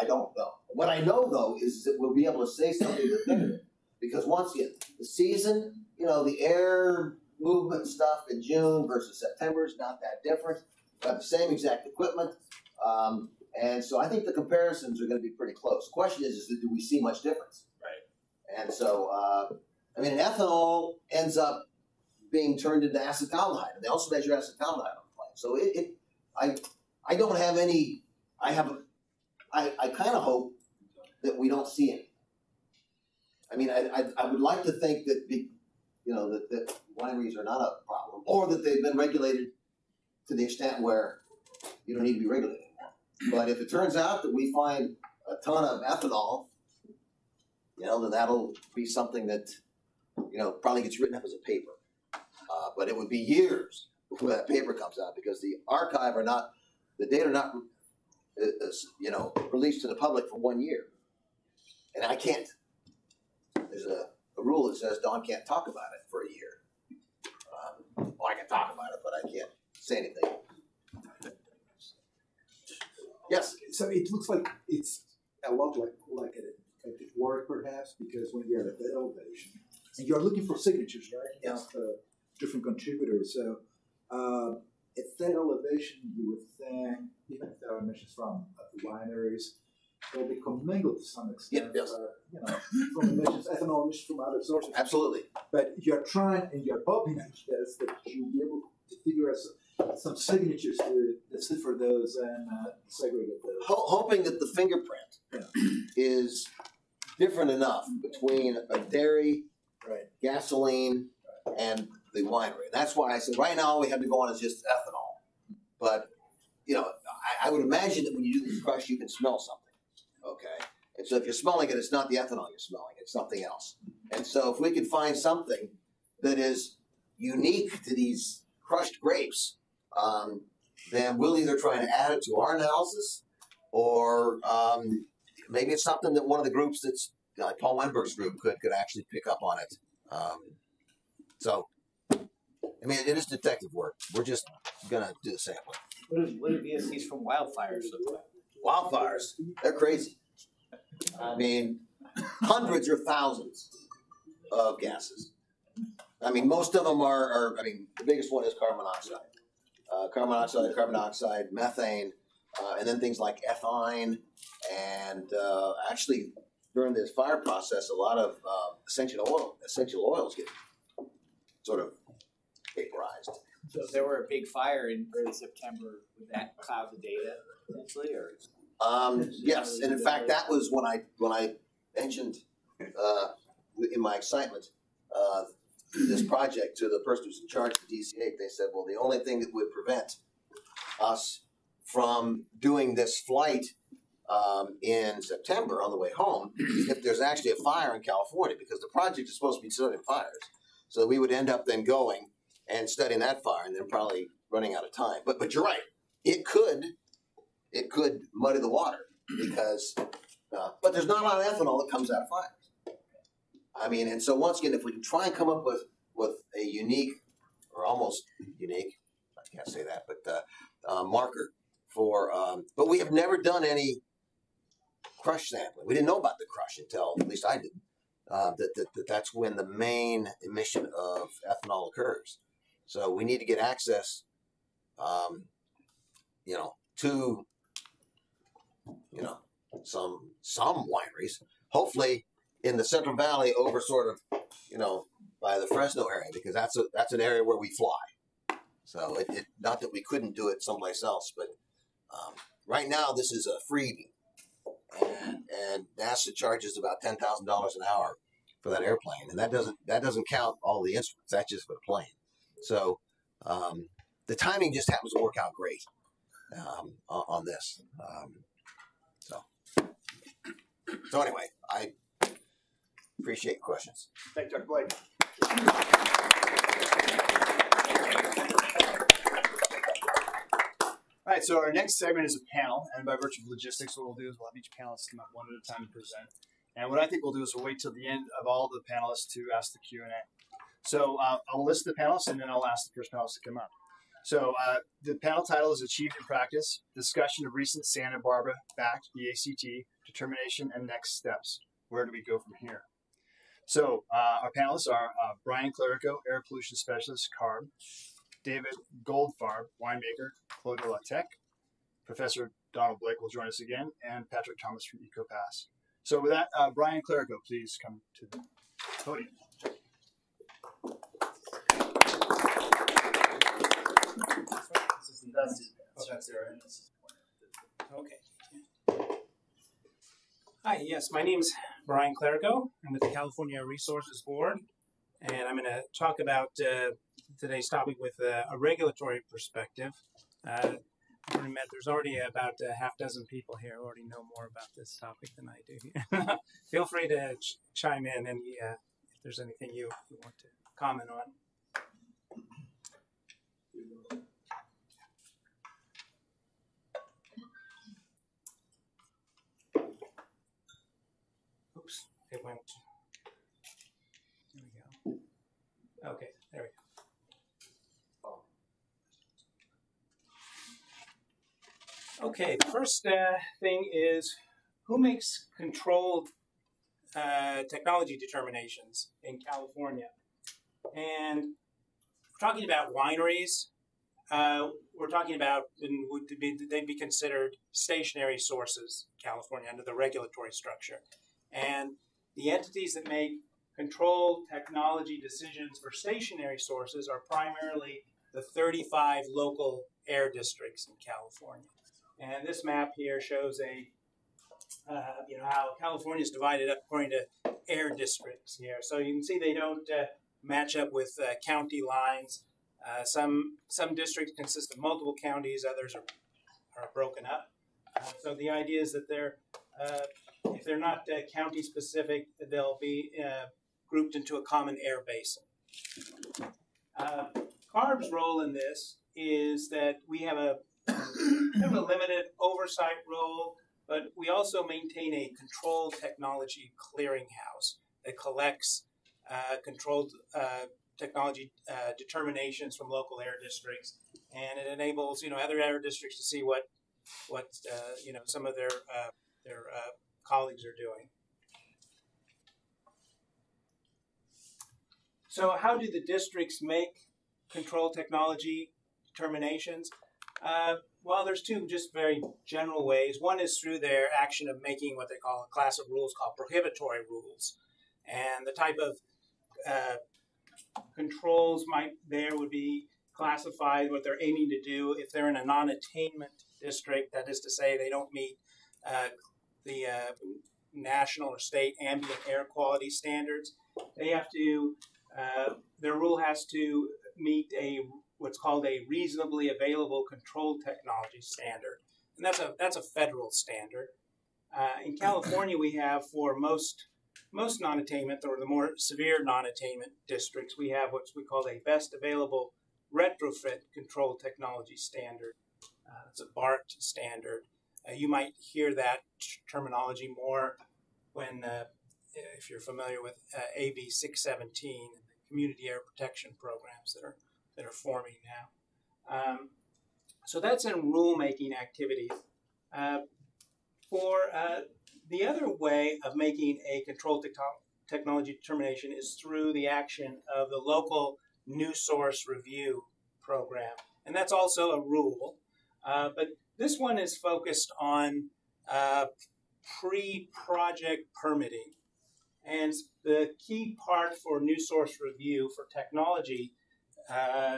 don't know. What I know, though, is that we'll be able to say something definitive. Because once again, the season, the air movement stuff in June versus September is not that different. We have the same exact equipment. And so I think the comparisons are going to be pretty close. The question is do we see much difference? Right. And so, ethanol ends up being turned into acetaldehyde, and they also measure acetaldehyde on the plant. So I don't have any. I kind of hope that we don't see any. I mean, I would like to think that that wineries are not a problem, or that they've been regulated to the extent where you don't need to be regulated anymore. But if it turns out that we find a ton of ethanol, then that'll be something that probably gets written up as a paper. But it would be years before that paper comes out, because the data are not released to the public for 1 year, and I can't. There's a rule that says Don can't talk about it for a year. Well, I can talk about it, but I can't say anything. Yes. So it looks like it's a lot like at work, perhaps, because when you're at that elevation and you're looking for signatures, right? Yes. Different contributors. So at that elevation, you would think, even if there are emissions from wineries, they'll be commingled to some extent. Yes. From emissions, ethanol emissions from other sources. Absolutely. But you're trying and you're hoping, I guess, that you'll be able to figure out some signatures to decipher those and segregate those. Hoping that the fingerprint is different enough between a dairy, gasoline, and the winery. That's why I said right now all we have to go on is just ethanol. But I would imagine that when you do this crush, you can smell something. Okay, and so if you're smelling it, it's not the ethanol you're smelling; it's something else. And so if we could find something that is unique to these crushed grapes, then we'll either try and add it to our analysis, or maybe it's something that one of the groups that's like Paul Weinberg's group could actually pick up on it. So, I mean, it is detective work. We're just gonna do the sampling. What do VOCs from wildfires look like? Wildfires, they're crazy. I mean, hundreds or thousands of gases. I mean, most of them are the biggest one is carbon monoxide. Carbon dioxide, methane, and then things like ethine. And actually, during this fire process, a lot of essential oils get sort of vaporized. So if there were a big fire in early September, would that cloud the data potentially, or? Yes, and in fact, that was when I mentioned in my excitement this project to the person who's in charge of DC8. They said, well, the only thing that would prevent us from doing this flight in September on the way home is if there's actually a fire in California, because the project is supposed to be studying fires. So we would end up then going and studying that fire and then probably running out of time. But you're right. It could muddy the water because, but there's not a lot of ethanol that comes out of fires. I mean, and so once again, if we can try and come up with a unique or almost unique, I can't say that, but marker for, but we have never done any crush sampling. We didn't know about the crush until, at least I didn't, that's when the main emission of ethanol occurs. So we need to get access, to some wineries, hopefully in the Central Valley over sort of, by the Fresno area, because that's an area where we fly. So it not that we couldn't do it someplace else, but right now this is a freebie, and NASA charges about $10,000 an hour for that airplane, and that doesn't count all the instruments. That's just for the plane. So the timing just happens to work out great on this. So anyway, I appreciate your questions. Thank you, Dr. Blake. All right, so our next segment is a panel, and by virtue of logistics, what we'll do is we'll have each panelist come up one at a time to present. And what I think we'll do is we'll wait till the end of all the panelists to ask the Q&A. So I'll list the panelists, and then I'll ask the first panelist to come up. So the panel title is Achieved in Practice, Discussion of Recent Santa Barbara-backed BACT Determination and Next Steps. Where do we go from here? So our panelists are Brian Clerico, Air Pollution Specialist, CARB, David Goldfarb, winemaker, Clos de la Tech, Professor Donald Blake will join us again, and Patrick Thomas from EcoPass. So with that, Brian Clerico, please come to the podium. That's there. Okay. Hi, yes, my name is Brian Clerico. I'm with the California Resources Board, and I'm going to talk about today's topic with a regulatory perspective. There's already about a half dozen people here who already know more about this topic than I do. Feel free to chime in and if there's anything you want to comment on. Oops, it went. There we go. Okay, there we go. Okay, the first thing is who makes controlled technology determinations in California? And we're talking about wineries. We're talking about, they'd be considered stationary sources in California under the regulatory structure. And the entities that make controlled technology decisions for stationary sources are primarily the 35 local air districts in California. And this map here shows how California is divided up according to air districts here. So you can see they don't match up with county lines. Some districts consist of multiple counties, others are broken up. So the idea is that if they're not county specific, they'll be grouped into a common air basin. CARB's role in this is that we have a limited oversight role, but we also maintain a controlled technology clearinghouse that collects controlled technology determinations from local air districts, and it enables other air districts to see what some of their colleagues are doing. So how do the districts make controlled technology determinations? Well, there's two just very general ways. One is through their action of making what they call a class of rules called prohibitory rules. And the type of controls would be classified what they're aiming to do if they're in a non-attainment district. That is to say, they don't meet the national or state ambient air quality standards. They have to, their rule has to meet what's called a reasonably available controlled technology standard. And that's a federal standard. In California, we have for most non-attainment or the more severe non-attainment districts, we have what we call a best available retrofit controlled technology standard. It's a BART standard. You might hear that terminology more when, if you're familiar with AB 617, the community air protection programs that are forming now. So that's in rulemaking activities. The other way of making a controlled technology determination is through the action of the local new source review program. And that's also a rule. But this one is focused on pre-project permitting. And the key part for new source review for technology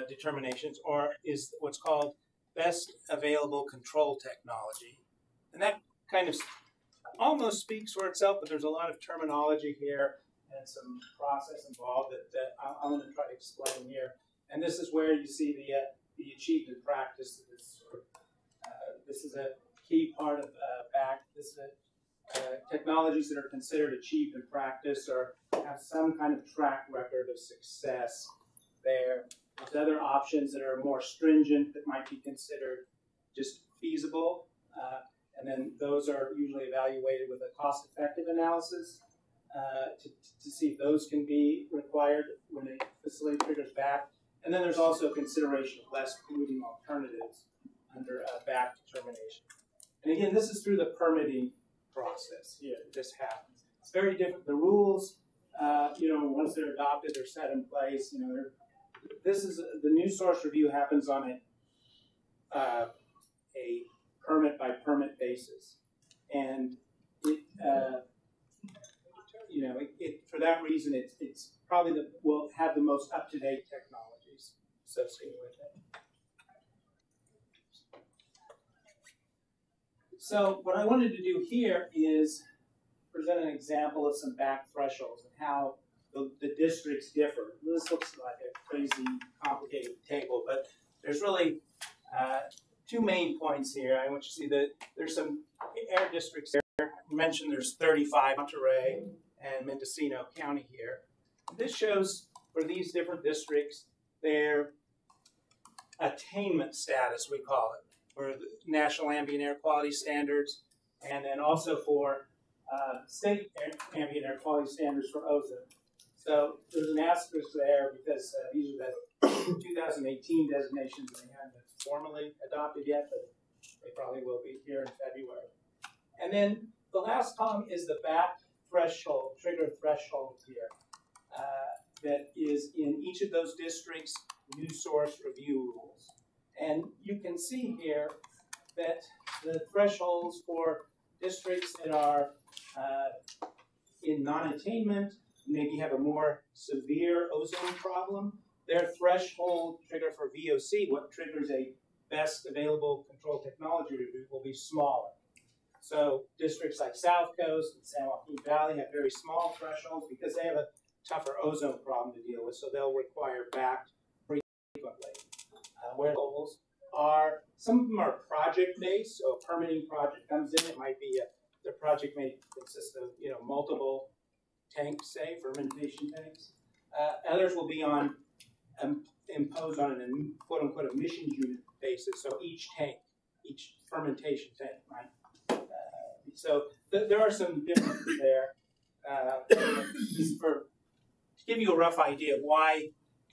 determinations is what's called best available control technology. And that kind of almost speaks for itself, but there's a lot of terminology here and some process involved that I'm going to try to explain here. And this is where you see the achieved in practice. This is a key part of this is technologies that are considered achieved in practice or have some kind of track record of success there. There's other options that are more stringent that might be considered just feasible. And then those are usually evaluated with a cost-effective analysis to see if those can be required when a facility triggers back. And then there's also consideration of less polluting alternatives under back determination. And again, this is through the permitting process here. This happens. It's very different. The rules, once they're adopted, they're set in place. This is the new source review happens on a permit by permit basis, and for that reason, it's probably will have the most up-to-date technologies associated with it. So what I wanted to do here is present an example of some back thresholds and how the districts differ. This looks like a crazy, complicated table, but there's really two main points here. I want you to see that there's some air districts here. I mentioned there's 35 Monterey and Mendocino County here. This shows for these different districts their attainment status, we call it, for the National Ambient Air Quality Standards, and then also for state ambient air quality standards for ozone. So there's an asterisk there because these are the 2018 designations, and they haven't been formally adopted yet, but they probably will be here in February. And then the last column is the back threshold, trigger threshold here, that is in each of those districts' new source review rules. And you can see here that the thresholds for districts that are in non-attainment, maybe have a more severe ozone problem, their threshold trigger for VOC, what triggers a best available control technology review, will be smaller. So districts like South Coast and San Joaquin Valley have very small thresholds because they have a tougher ozone problem to deal with, so they'll require back frequently. Where goals are, some of them are project-based, so a permitting project comes in, it might be the project may consist of multiple tanks, say, fermentation tanks. Others will be on imposed on an quote-unquote emissions unit basis, so each tank, each fermentation tank, right? So there are some differences there. To give you a rough idea of why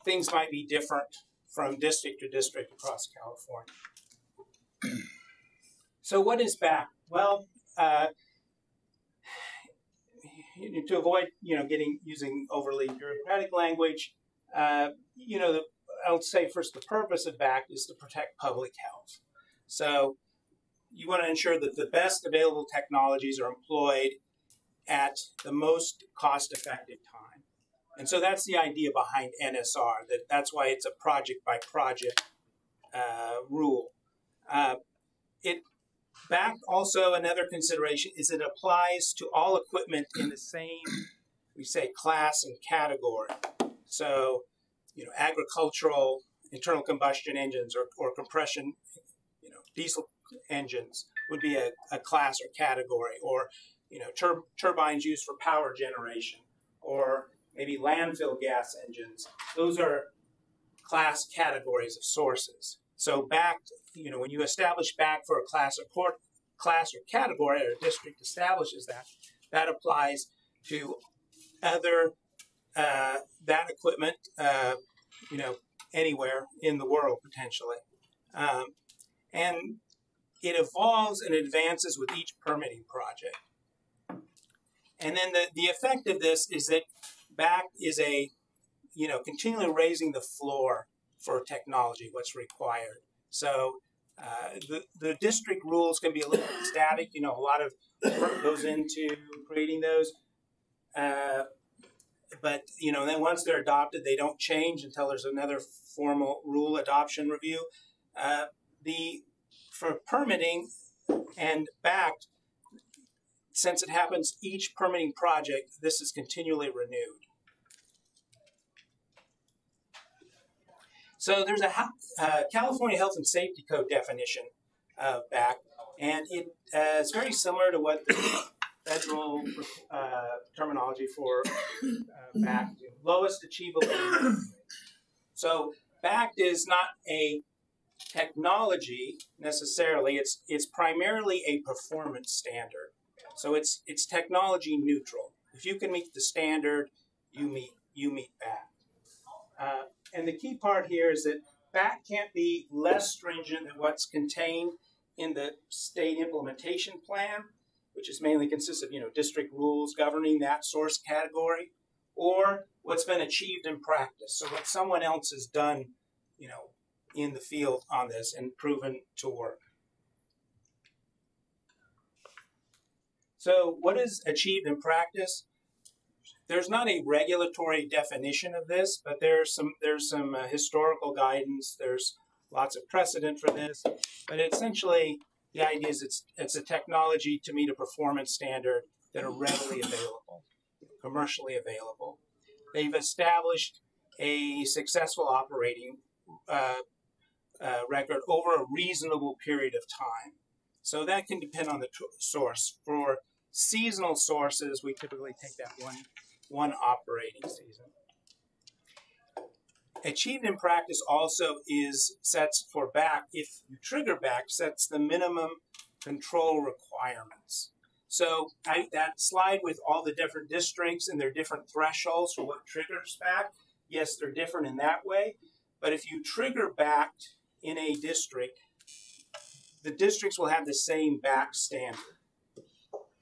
things might be different from district to district across California. So what is BAC? Well, to avoid using overly bureaucratic language, I'll say first the purpose of BAC is to protect public health. So you want to ensure that the best available technologies are employed at the most cost-effective time. And so that's the idea behind NSR, that's why it's a project-by-project rule. BAC also, another consideration is it applies to all equipment in the same, we say, class and category. So, agricultural internal combustion engines or compression, diesel engines would be a class or category, or, turbines used for power generation, or maybe landfill gas engines. Those are class categories of sources. So BAC, when you establish BAC for a class or category, or a district establishes that applies to other that equipment, anywhere in the world potentially, and it evolves and advances with each permitting project. And then the effect of this is that BAC is continually raising the floor for technology, what's required. So the district rules can be a little bit static. A lot of work goes into creating those. But then once they're adopted, they don't change until there's another formal rule adoption review. For permitting and BAC, since it happens each permitting project, this is continually renewed. So there's a California Health and Safety Code definition of BAC, and it's very similar to what the federal terminology for BAC, lowest achievable. So BAC is not a technology necessarily; it's primarily a performance standard. So it's technology neutral. If you can meet the standard, you meet BAC. And the key part here is that BAC can't be less stringent than what's contained in the state implementation plan, which is mainly consists of district rules governing that source category, or what's been achieved in practice. So what someone else has done, in the field on this and proven to work. So what is achieved in practice? There's not a regulatory definition of this, but there's some historical guidance. There's lots of precedent for this, but essentially the idea is it's a technology to meet a performance standard that are readily available, commercially available. They've established a successful operating record over a reasonable period of time. So that can depend on the source. For seasonal sources, we typically take that one operating season. Achieved in practice also sets for BACT, if you trigger BACT, sets the minimum control requirements. So that slide with all the different districts and their different thresholds for what triggers BACT, yes, they're different in that way. But if you trigger BACT in a district, the districts will have the same BACT standard,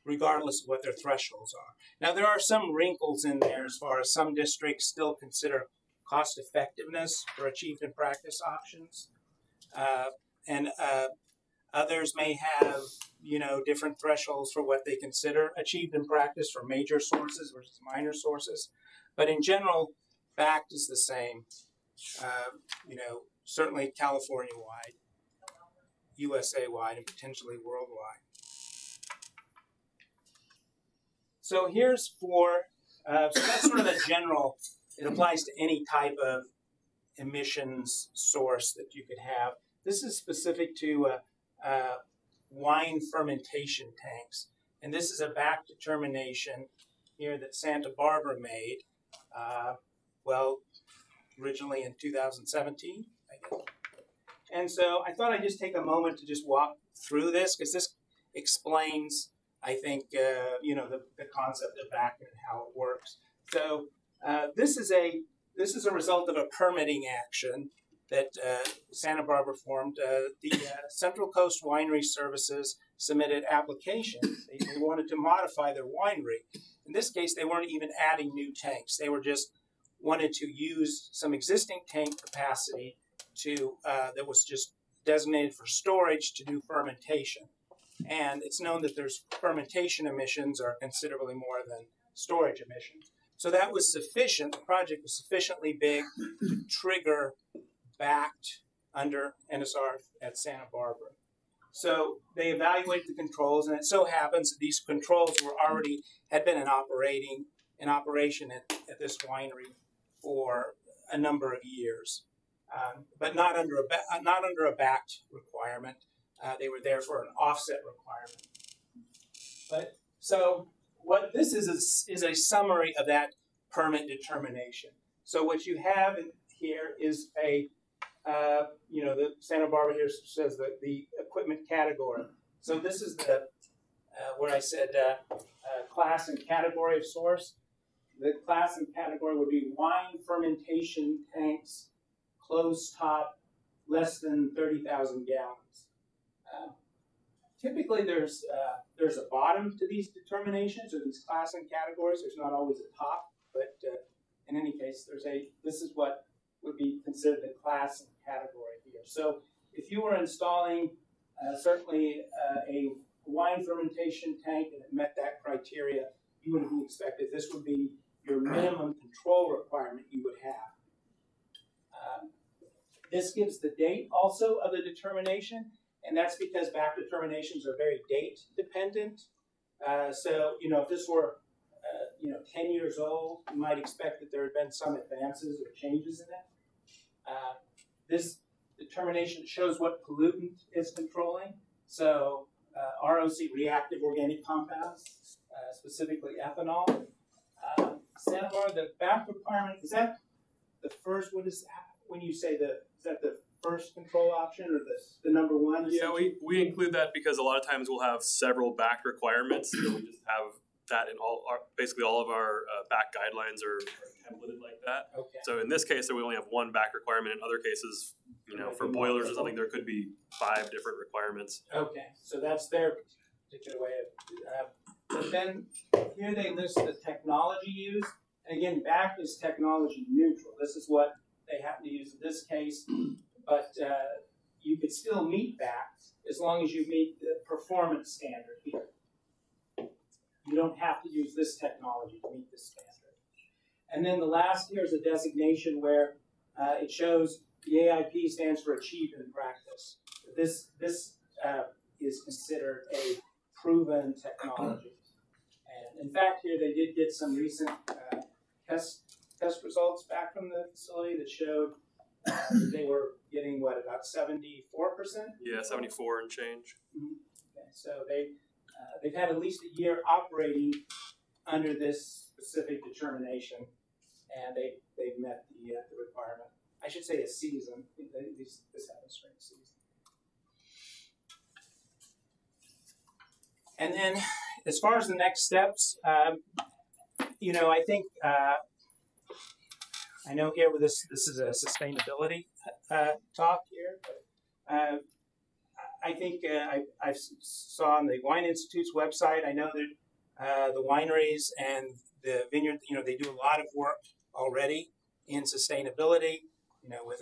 regardless of what their thresholds are. Now, there are some wrinkles in there as far as some districts still consider cost effectiveness for achieved in practice options. And others may have, different thresholds for what they consider achieved in practice for major sources versus minor sources. But in general, BACT is the same, certainly California-wide, USA-wide, and potentially worldwide. So here's so that's sort of a general, it applies to any type of emissions source that you could have. This is specific to wine fermentation tanks. And this is a BACT determination here that Santa Barbara made, originally in 2017, I guess. And so I thought I'd just take a moment to just walk through this, because this explains, I think, the concept of BACT and how it works. So this is a result of a permitting action that Santa Barbara formed. The Central Coast Winery Services submitted applications. They wanted to modify their winery. In this case, they weren't even adding new tanks. They were just wanted to use some existing tank capacity that was just designated for storage to do fermentation. And it's known that there's fermentation emissions are considerably more than storage emissions. So that was sufficient. The project was sufficiently big to trigger BACT under NSR at Santa Barbara. So they evaluate the controls, and it so happens that these controls had been in operation at this winery for a number of years, but not under a BACT requirement. They were there for an offset requirement. But so what this is a summary of that permit determination. So what you have here is the Santa Barbara here says the equipment category. So this is where I said class and category of source. The class and category would be wine fermentation tanks, closed top, less than 30,000 gallons. Typically, there's a bottom to these determinations or these class and categories. There's not always a top, but in any case, this is what would be considered the class and category here. So if you were installing certainly a wine fermentation tank and it met that criteria, you would be expected. This would be your minimum control requirement you would have. This gives the date also of the determination, and that's because BACT determinations are very date dependent. So, if this were 10 years old, you might expect that there had been some advances or changes in it. This determination shows what pollutant is controlling. So ROC, reactive organic compounds, specifically ethanol. Santa Barbara, the BACT requirement, is that the first, when you say is that the first control option or the number one? Yeah, we include that because a lot of times we'll have several BACT requirements. So we just have that in basically all of our BACT guidelines are templated like that. Okay. So in this case, we only have one BACT requirement. In other cases, for boilers or something, there could be 5 different requirements. Okay, so that's their particular way of. But then here they list the technology used. And again, BACT is technology neutral. This is what they happen to use in this case. But you could still meet BACT as long as you meet the performance standard here. You don't have to use this technology to meet this standard. And then the last here is a designation where it shows the AIP stands for Achieved in Practice. This is considered a proven technology. And in fact, here they did get some recent test results back from the facility that showed they were getting what, about 74%? Yeah, 74 and change. Mm-hmm. Okay, so they've had at least a year operating under this specific determination, and they've met the requirement. I should say a season. This had a spring season. And then, as far as the next steps, you know, I think I know here with this is a sustainability talk here, but I think I saw on the Wine Institute's website. I know that the wineries and the vineyard, you know, they do a lot of work already in sustainability. You know, with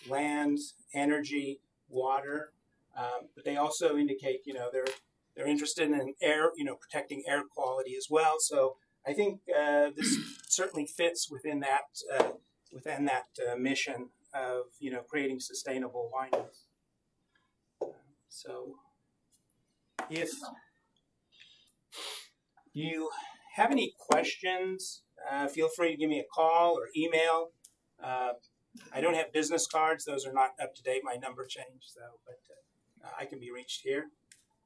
land, energy, water, but they also indicate, you know, they're interested in air, you know, protecting air quality as well. So I think this certainly fits within that mission of, you know, creating sustainable wineries. So if you have any questions, feel free to give me a call or email. I don't have business cards; those are not up to date. My number changed, though, but I can be reached here,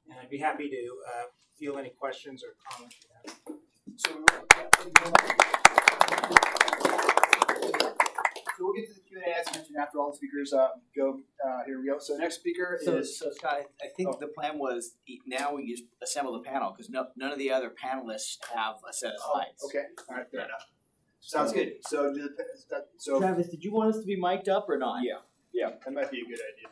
and I'd be happy to field any questions or comments you have. So we'll get to the Q&A as mentioned after all the speakers go. Here we go. So next speaker is... So Scott, I think the plan was now we just assemble the panel because none of the other panelists have a set of slides. Okay. All right. Fair enough. Sounds good. So, Travis, did you want us to be mic'd up or not? Yeah, that might be a good idea.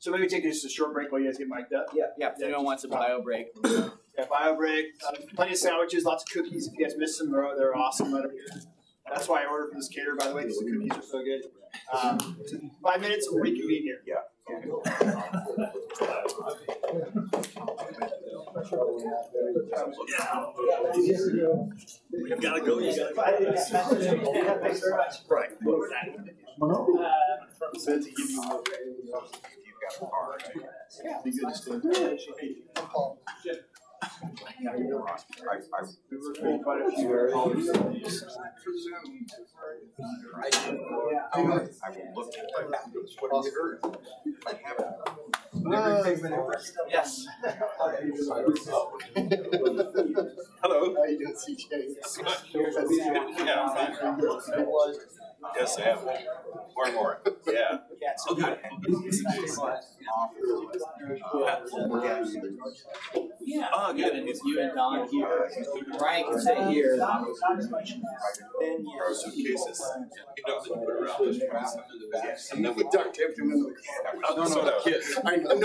So maybe take just a short break while you guys get mic'd up. Yeah. If anyone wants a bio break. Yeah, bio break. Plenty of sandwiches, lots of cookies. If you guys missed them, they're awesome right over here. That's why I ordered from this caterer, by the way, because the cookies are so good. 5 minutes and we'll reconvene here. Yeah. We've got to go. You got to go. Thanks very much. Right. So to give you more, you've got a car, right? Yeah. Be good to stay. We were creating quite a few areas for Zoom. I looked at what you heard. I haven't. Yes. Hello. How you doing, CJ? Yes, I am. More and more. Yeah. Oh, good. Yeah. Oh, good. And it's you and Don here. Brian can stay here. Then you suitcases. You know, that you put around. And then we duct taped him into the car. No, the kids. I know. They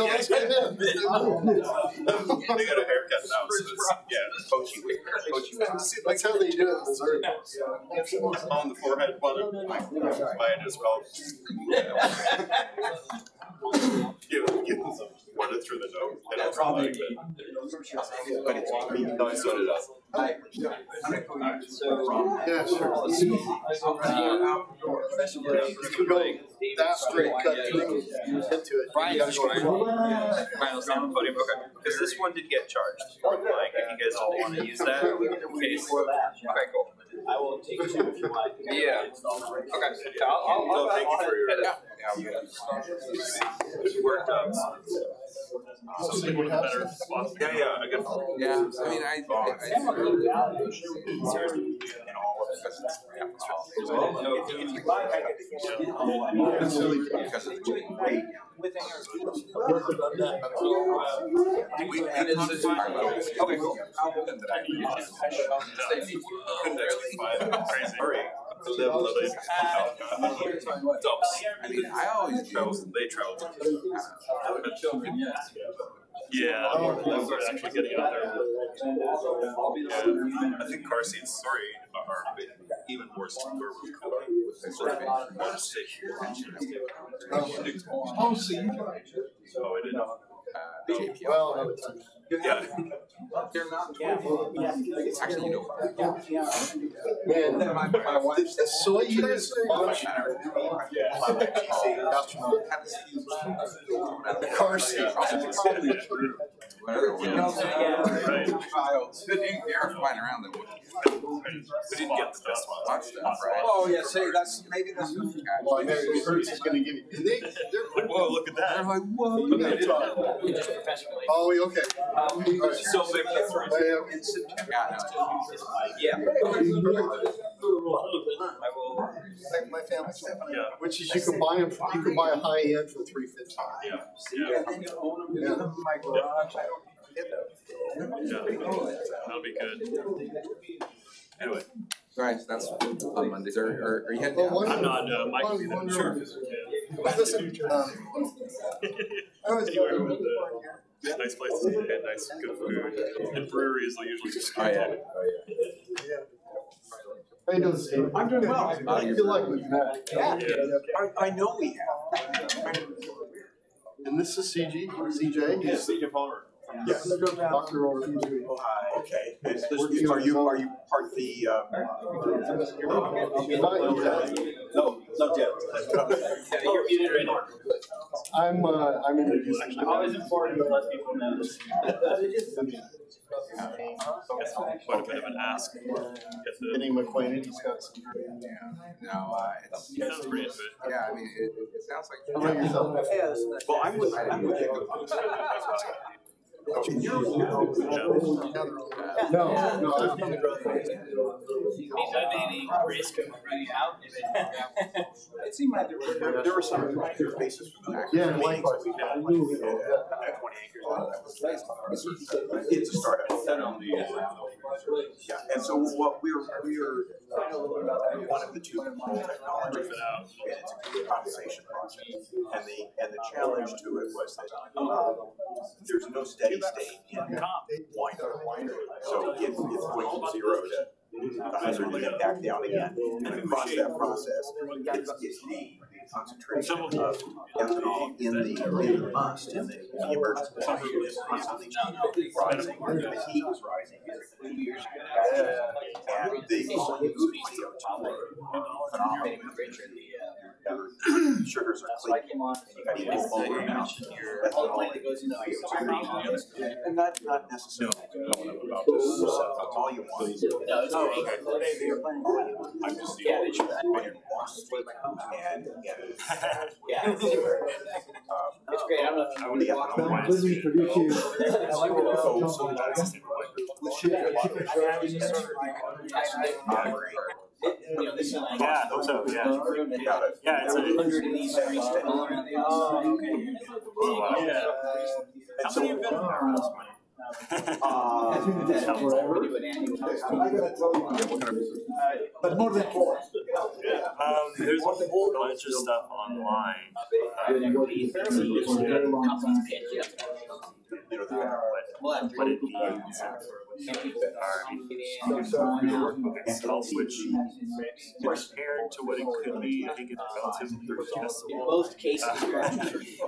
got a haircut now, so it's, coachy week. That's how they do it in Missouri. On the forehead, mine as well. Give them some water through the nose. That's probably good. But it's me. So did us. Hi. Yeah, sure. That straight cut through into it. Brian's going. Brian will stand on the podium. Okay. Because this one did get charged. Like, if you guys all want to use that. Okay, cool. I will take two if you like. Yeah. Okay. I'll thank you for your It worked out. Something with a better spot. Yeah, I guess. Yeah, I mean, I I always travel. They travel. Yeah, those are actually getting out there. Yeah, I think car seats, are even worse than where we're going. Oh, I didn't know. Well, yeah. They're not. Actually, you don't. And then my wife The soyuz function. The car seat. Child sitting there flying around the We didn't get the best one. stuff, right? Oh yeah, say that's maybe that's. Well, I know Hertz is going to give you. They're Whoa, look at that. They're like, whoa. Oh, okay. So maybe that's right. Yeah. My family. Yeah. Which is you can buy them. You can buy a high end for $350. Yeah. And then you own them in my garage. I don't get them. That'll be good. Anyway. Right, that's on Mondays. Are you heading Well, down? I'm not, Mike will be there. Sure. Listen, I was Anywhere with the nice places to eat, nice good food. And breweries will usually just Oh, yeah. How you doing, Steve? I'm doing well. I feel like we've met. Yeah. I know we have. And this is CJ. Yes, CJ Palmer. Yes. Dr. Okay. Are you part of the? Not yet. You're muted right now. I'm introducing. Always important to let people know this. quite a bit of an ask. Getting him acquainted, he's got some. No, He sounds pretty into it. yeah, I mean, it sounds like. How about yourself? Well, I'm with you. No, I'm from the growth phase. It seemed like there were some faces from the Yeah, likewise. It's a startup. Yeah, and so what we're one of the two technologies, and it's a compensation process. And the challenge to it was that there's no steady state in winery. So it's going from 0 to 100 and then back down again. And across that process, it's the concentration of ethanol in the must, in the emergent water is constantly rising. The heat is rising. And the solubility of phenomenal. Sugars are clean. You got to eat a full amount. And not necessarily about this volume wise. I'm just It's great. I don't know if I would have Please introduce you. Yeah, I hope so, yeah. Yeah, it's a 100 of these streets all around the office. yeah. How many have been around this one? But more than 4. There's a whole bunch of stuff online. What it means, which compared to what it could be, I think it's relatively digestible. In most cases,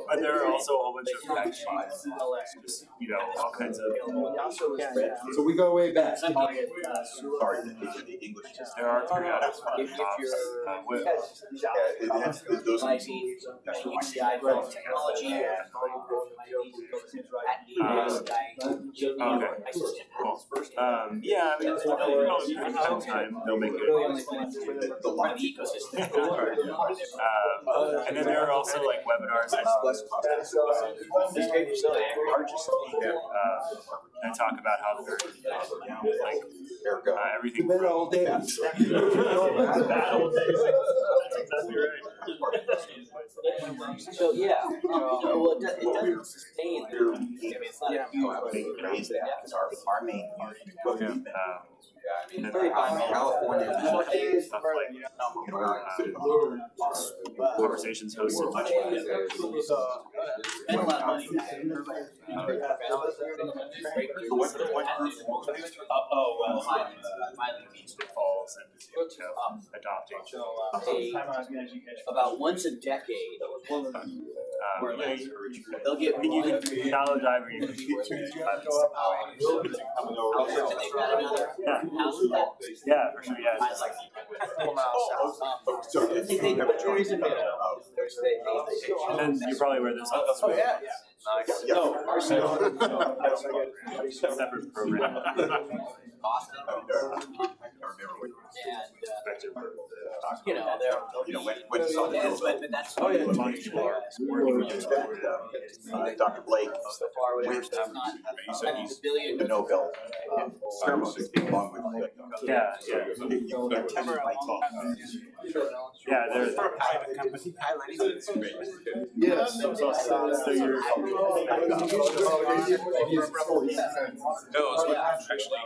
but there are also a whole bunch of just, all kinds of. So we go way back. Sorry, the English. There are periodic technology. Yeah, I mean, from time to time, they'll make it. And then there are also like webinars that talk about how they're everything. Better all day. So yeah, well, it doesn't sustain. It's not a huge Raise that because our main California. Conversations hosted much. Spend a lot of money. Falls and adopting. About once a decade, or less, they'll get shallow diving. Yeah, for sure. Yeah. And then you're probably aware this. Oh yeah. Separate program. You know, they're when that's Dr. Blake, so far away. he said he's the Nobel ceremony along with Yeah. Yeah, there's private company highlighting. Yes. No, it's with actually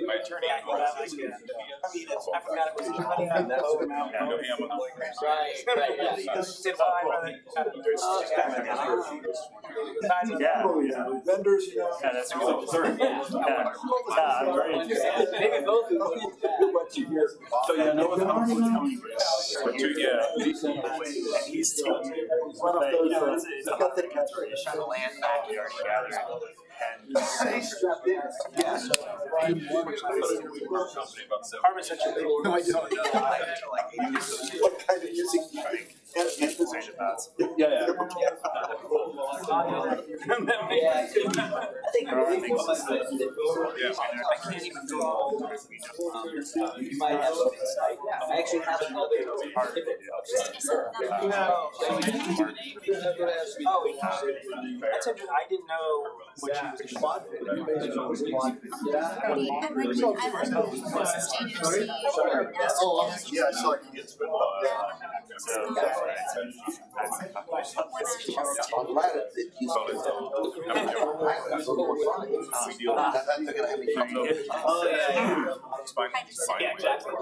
my attorney. I forgot it was money on that. yeah. Vendors, Yeah, that's cool. Yeah, I'm very interested. Maybe both of them. So yeah, no one's coming. He's one of those. It's a method of conservation on the land backyard gathering. Carbon central. No, I don't know. What kind of music? Yeah. I think I can't even go. You might have some insight. I actually have another part of it. That's interesting. I didn't know what she was responding. Yeah, I saw it. I'm glad that he's Oh yeah.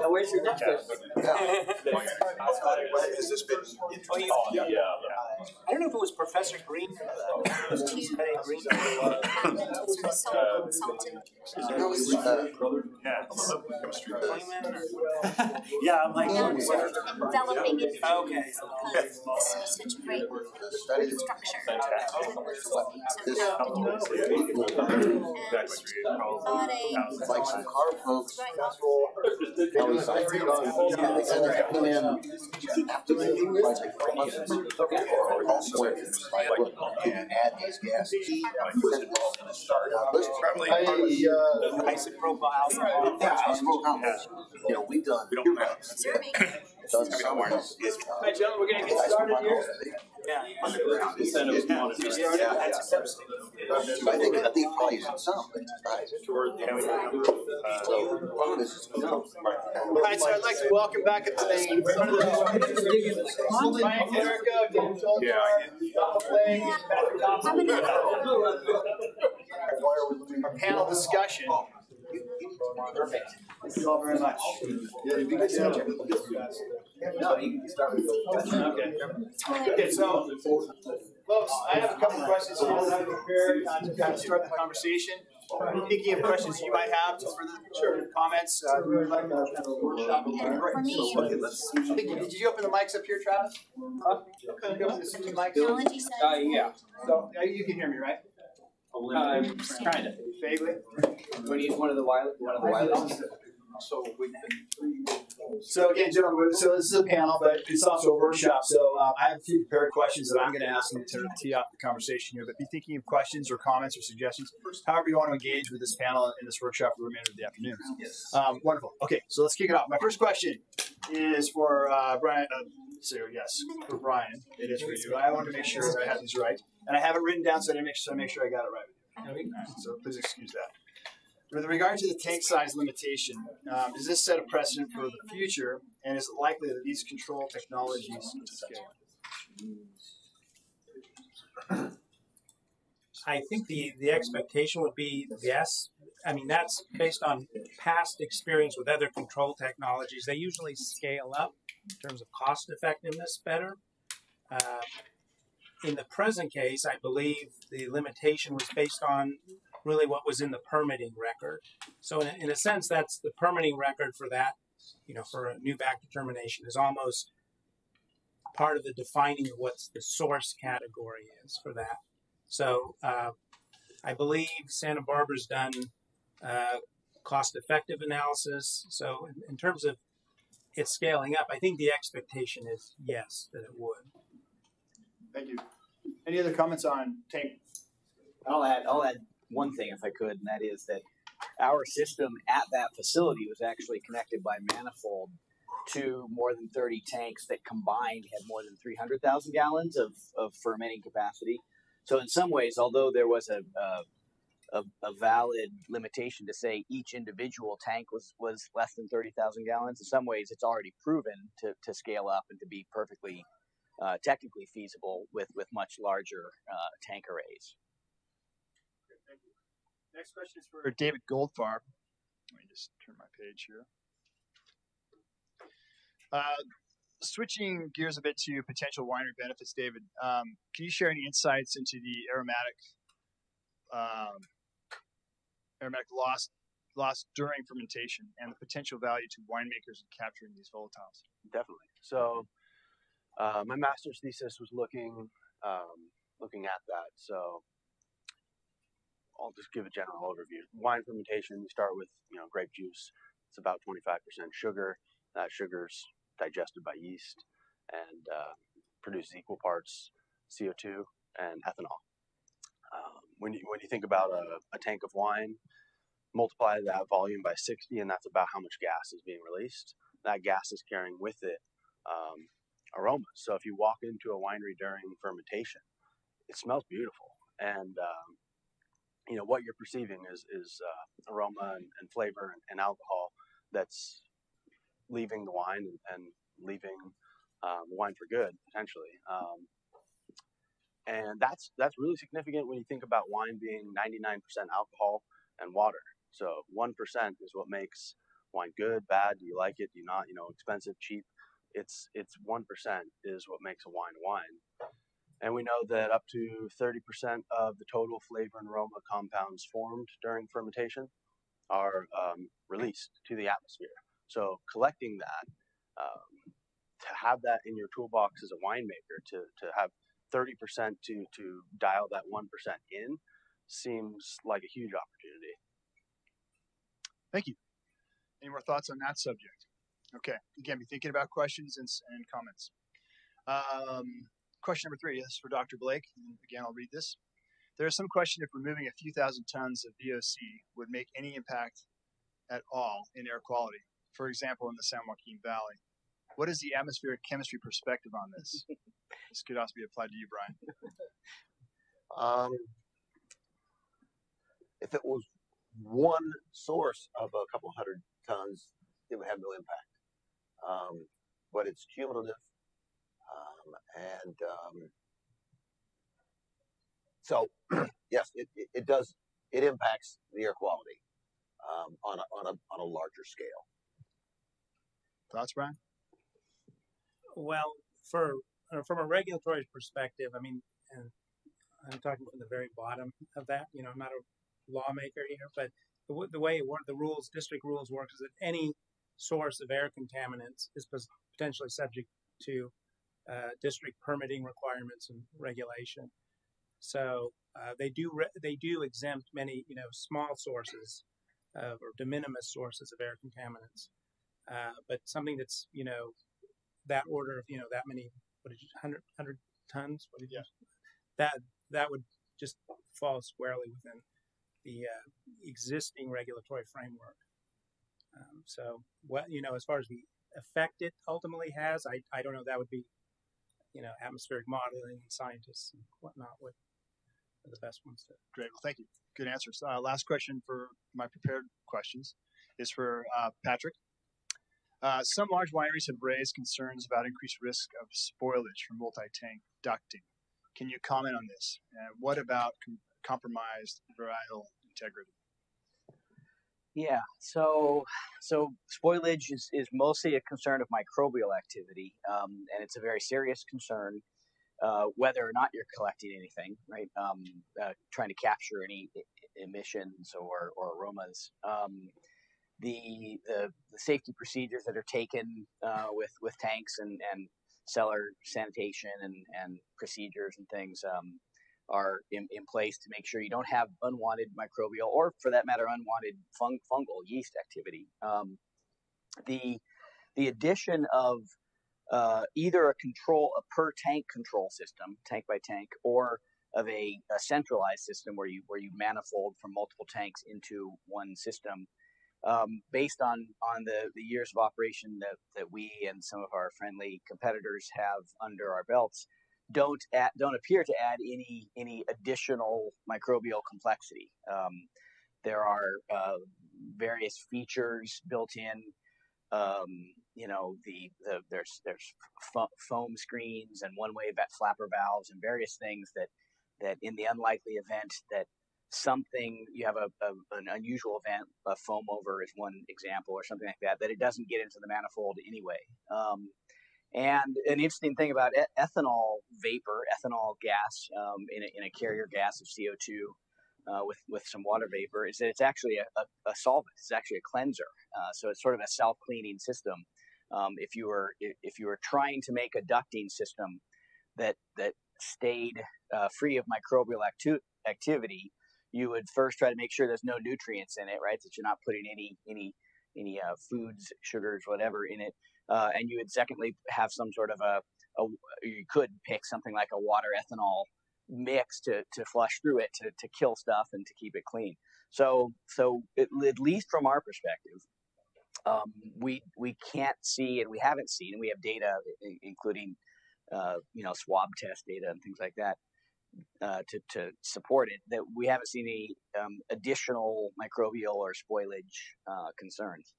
Now where's your next question? Has this been interesting? I don't know if it was Professor Green. Yeah, I'm like, Developing it. Okay. Because this is such a great structure. like some car folks. And add these gases. Isopropyl alcohol. You know, we've done. All right, gentlemen, we're gonna get started here. Yeah. Underground. I think probably using some, but All right, so I'd like to welcome back at the Ryan, Erica, Dan Tolkien, our panel discussion. Perfect. Thank you all very much. No, you can start with Okay, so folks, I have a couple questions here that I've prepared to kind of start the conversation. Thinking of questions you might have, just further comments. We would like a kind of workshop. For me, Did you open the mics up here, Travis? Huh? Open the mics. technology says. yeah. So you can hear me, right? Kind of. Vaguely. We need one of the wireless. So again, gentlemen, so this is a panel, but it's also a workshop. So I have a few prepared questions that I'm going to ask them to tee up the conversation here. But be thinking of questions or comments or suggestions, however you want to engage with this panel in this workshop for the remainder of the afternoon. Wonderful. Okay, so let's kick it off. My first question is for Brian. For Brian. It is for you. I want to make sure I have these right, and I have it written down, so I make sure I got it right. So please excuse that. With regard to the tank size limitation, does this set a precedent for the future, and is it likely that these control technologies scale? I think the expectation would be yes. I mean, that's based on past experience with other control technologies. They usually scale up in terms of cost effectiveness better. In the present case, I believe the limitation was based on really what was in the permitting record. So in a sense, that's the permitting record for that, for a new back determination is almost part of the defining of what the source category is for that. So I believe Santa Barbara's done cost-effective analysis. So in terms of it scaling up, I think the expectation is yes, that it would. Thank you. Any other comments on tank? I'll add one thing if I could, and that is that our system at that facility was actually connected by manifold to more than 30 tanks that combined had more than 300,000 gallons of fermenting capacity. So in some ways, although there was a valid limitation to say each individual tank was less than 30,000 gallons, in some ways it's already proven to scale up and to be perfectly technically feasible with much larger tank arrays. Okay, thank you. Next question is for David Goldfarb. Let me just turn my page here. Switching gears a bit to potential winery benefits, David, can you share any insights into the aromatic loss during fermentation and the potential value to winemakers in capturing these volatiles? Definitely. So my master's thesis was looking at that. So I'll just give a general overview. Wine fermentation, you start with grape juice. It's about 25% sugar. That sugar's digested by yeast and produces equal parts CO2 and ethanol. When you think about a tank of wine, multiply that volume by 60, and that's about how much gas is being released. That gas is carrying with it aromas. So if you walk into a winery during fermentation, it smells beautiful, and what you're perceiving is aroma and flavor and alcohol that's leaving the wine and leaving the wine for good, potentially. And that's really significant when you think about wine being 99% alcohol and water. So 1% is what makes wine good, bad. Do you like it? Do you not? Expensive, cheap. It's 1% is what makes a wine. And we know that up to 30% of the total flavor and aroma compounds formed during fermentation are released to the atmosphere. So collecting that, to have that in your toolbox as a winemaker, to have 30% to dial that 1% in, seems like a huge opportunity. Thank you. Any more thoughts on that subject? Okay. Again, be thinking about questions and comments. Question number 3 is for Dr. Blake. And again, I'll read this. There is some question if removing a few thousand tons of VOC would make any impact at all in air quality, for example, in the San Joaquin Valley. What is the atmospheric chemistry perspective on this? This could also be applied to you, Brian. If it was one source of a couple hundred tons, it would have no impact. But it's cumulative, so yes, it does. It impacts the air quality on a larger scale. Thoughts, Brian? Well, from a regulatory perspective, I mean, and I'm talking from the very bottom of that. I'm not a lawmaker here, but the way the rules, district rules works is that any source of air contaminants is potentially subject to district permitting requirements and regulation. So they do exempt many small sources or de minimis sources of air contaminants, but something that's that order of that many, what did you 100 tons? What did you? That would just fall squarely within the existing regulatory framework. So what as far as the effect it ultimately has, I don't know. That would be atmospheric modeling and scientists and whatnot would are the best ones to. Great. Well, thank you. Good answers. Last question for my prepared questions is for Patrick. Some large wineries have raised concerns about increased risk of spoilage from multi-tank ducting. Can you comment on this? What about compromised varietal integrity? Yeah, so spoilage is mostly a concern of microbial activity, and it's a very serious concern, whether or not you're collecting anything, right? Trying to capture any emissions or aromas. The safety procedures that are taken with tanks and cellar sanitation and procedures and things are in place to make sure you don't have unwanted microbial or, for that matter, unwanted fungal yeast activity. The addition of either a per tank control system, tank by tank, or of a centralized system where you manifold from multiple tanks into one system, based on the years of operation that we and some of our friendly competitors have under our belts, don't appear to add any additional microbial complexity. There are various features built in. There's foam screens and one-way flapper valves and various things that in the unlikely event that you have an unusual event, a foam over is one example or something like that it doesn't get into the manifold anyway. And an interesting thing about ethanol vapor, ethanol gas in a carrier gas of CO2 with some water vapor, is that it's actually a solvent. It's actually a cleanser. So it's sort of a self-cleaning system. If you were trying to make a ducting system that stayed free of microbial activity, you would first try to make sure there's no nutrients in it, right? That you're not putting any foods, sugars, whatever in it. And you would secondly have some sort of you could pick something like a water ethanol mix to flush through it to kill stuff and to keep it clean. So at least from our perspective, we can't see, and we haven't seen, and we have data including swab test data and things like that to support it, that we haven't seen any additional microbial or spoilage concerns.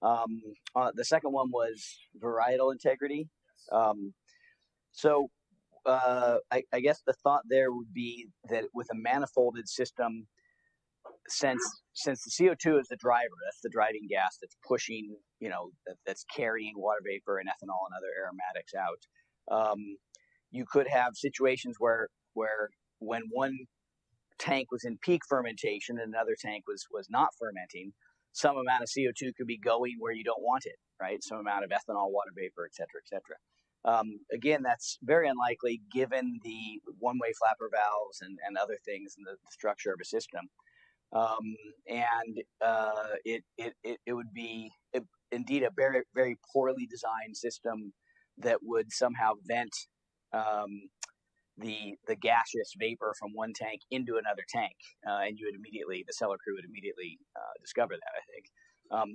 The second one was varietal integrity. I guess the thought there would be that with a manifolded system, since the CO2 is the driver, that's the driving gas that's pushing, that's carrying water vapor and ethanol and other aromatics out, you could have situations where when one tank was in peak fermentation and another tank was not fermenting, some amount of CO2 could be going where you don't want it, right? Some amount of ethanol, water vapor, et cetera, et cetera. Again, that's very unlikely given the one-way flapper valves and other things in the structure of a system. It would be indeed a very, very poorly designed system that would somehow vent the gaseous vapor from one tank into another tank, and the cellar crew would immediately discover that, I think,